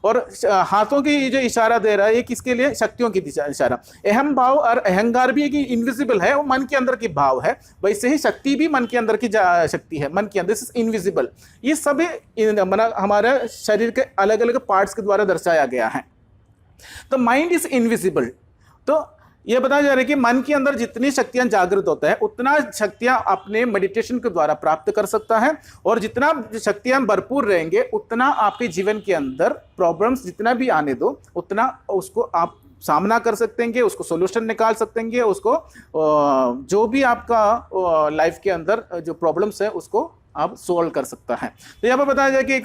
और हाथों की जो इशारा दे रहा है ये किसके लिए? शक्तियों की इशारा। अहम भाव और अहंकार भी एक इनविजिबल है, वो मन के अंदर की भाव है। वैसे ही शक्ति भी मन के अंदर की शक्ति है, मन के अंदर, दिस इज इनविजिबल। ये सब हमारे शरीर के अलग अलग पार्ट्स के द्वारा दर्शाया गया है। तो माइंड इज इनविजिबल। तो ये बताया जा रहा है कि मन के अंदर जितनी शक्तियां जागृत होता है उतना शक्तियां अपने मेडिटेशन के द्वारा प्राप्त कर सकता है। और जितना शक्तियां भरपूर रहेंगे उतना आपके जीवन के अंदर प्रॉब्लम्स जितना भी आने दो उतना उसको आप सामना कर सकते हैं, उसको सोल्यूशन निकाल सकते हैं, उसको जो भी आपका लाइफ के अंदर जो प्रॉब्लम्स है उसको आप सोल्व कर सकता है। तो यहाँ पर बताया जाए कि एक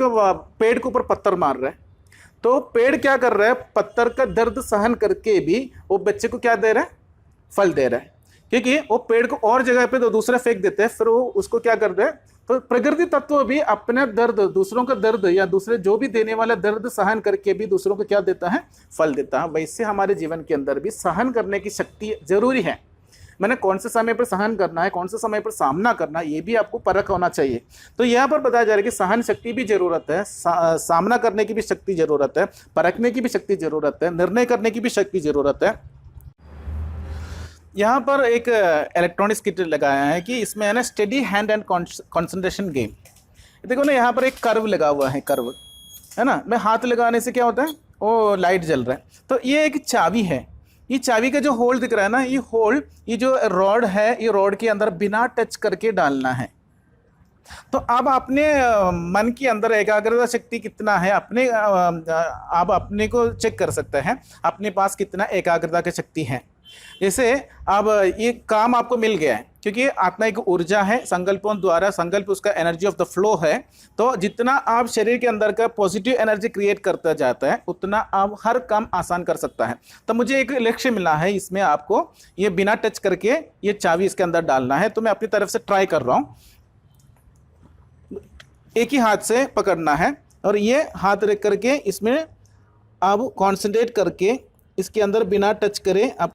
पेड़ के ऊपर पत्थर मार रहा है, तो पेड़ क्या कर रहा है, पत्थर का दर्द सहन करके भी वो बच्चे को क्या दे रहा है, फल दे रहा है, क्योंकि वो पेड़ को और जगह पे तो दूसरा फेंक देते हैं, फिर वो उसको क्या कर रहे हैं। तो प्रकृति तत्व भी अपने दर्द, दूसरों का दर्द या दूसरे जो भी देने वाला दर्द सहन करके भी दूसरों को क्या देता है, फल देता है। वैसे हमारे जीवन के अंदर भी सहन करने की शक्ति जरूरी है। मैंने कौन से समय पर सहन करना है, कौन से समय पर सामना करना है, ये भी आपको परख होना चाहिए। तो यहाँ पर बताया जा रहा है कि सहन शक्ति भी जरूरत है, सामना करने की भी शक्ति जरूरत है, परखने की भी शक्ति जरूरत है, निर्णय करने की भी शक्ति जरूरत है। यहाँ पर एक इलेक्ट्रॉनिक्स किट लगाया है कि इसमें है ना study hand and concentration game. देखो ना यहाँ पर एक कर्व लगा हुआ है, कर्व है ना, मैं हाथ लगाने से क्या होता है, वो लाइट जल रहा है। तो ये एक चाबी है, ये चाबी का जो होल दिख रहा है ना, ये होल, ये जो रॉड है, ये रॉड के अंदर बिना टच करके डालना है। तो अब अपने मन के अंदर एकाग्रता शक्ति कितना है, अपने आप अपने को चेक कर सकते हैं अपने पास कितना एकाग्रता की शक्ति है। जैसे अब ये काम आपको मिल गया है, क्योंकि आत्मा एक ऊर्जा है, संकल्पों द्वारा, संकल्प उसका एनर्जी ऑफ द फ्लो है। तो जितना आप शरीर के अंदर का पॉजिटिव एनर्जी क्रिएट करता जाता है, उतना आप हर काम आसान कर सकता है। तो मुझे एक लक्ष्य मिला है, इसमें आपको ये बिना टच करके ये चाबी इसके अंदर डालना है। तो मैं अपनी तरफ से ट्राई कर रहा हूँ। एक ही हाथ से पकड़ना है और ये हाथ रख करके इसमें आप कॉन्सेंट्रेट करके इसके अंदर बिना टच करे आप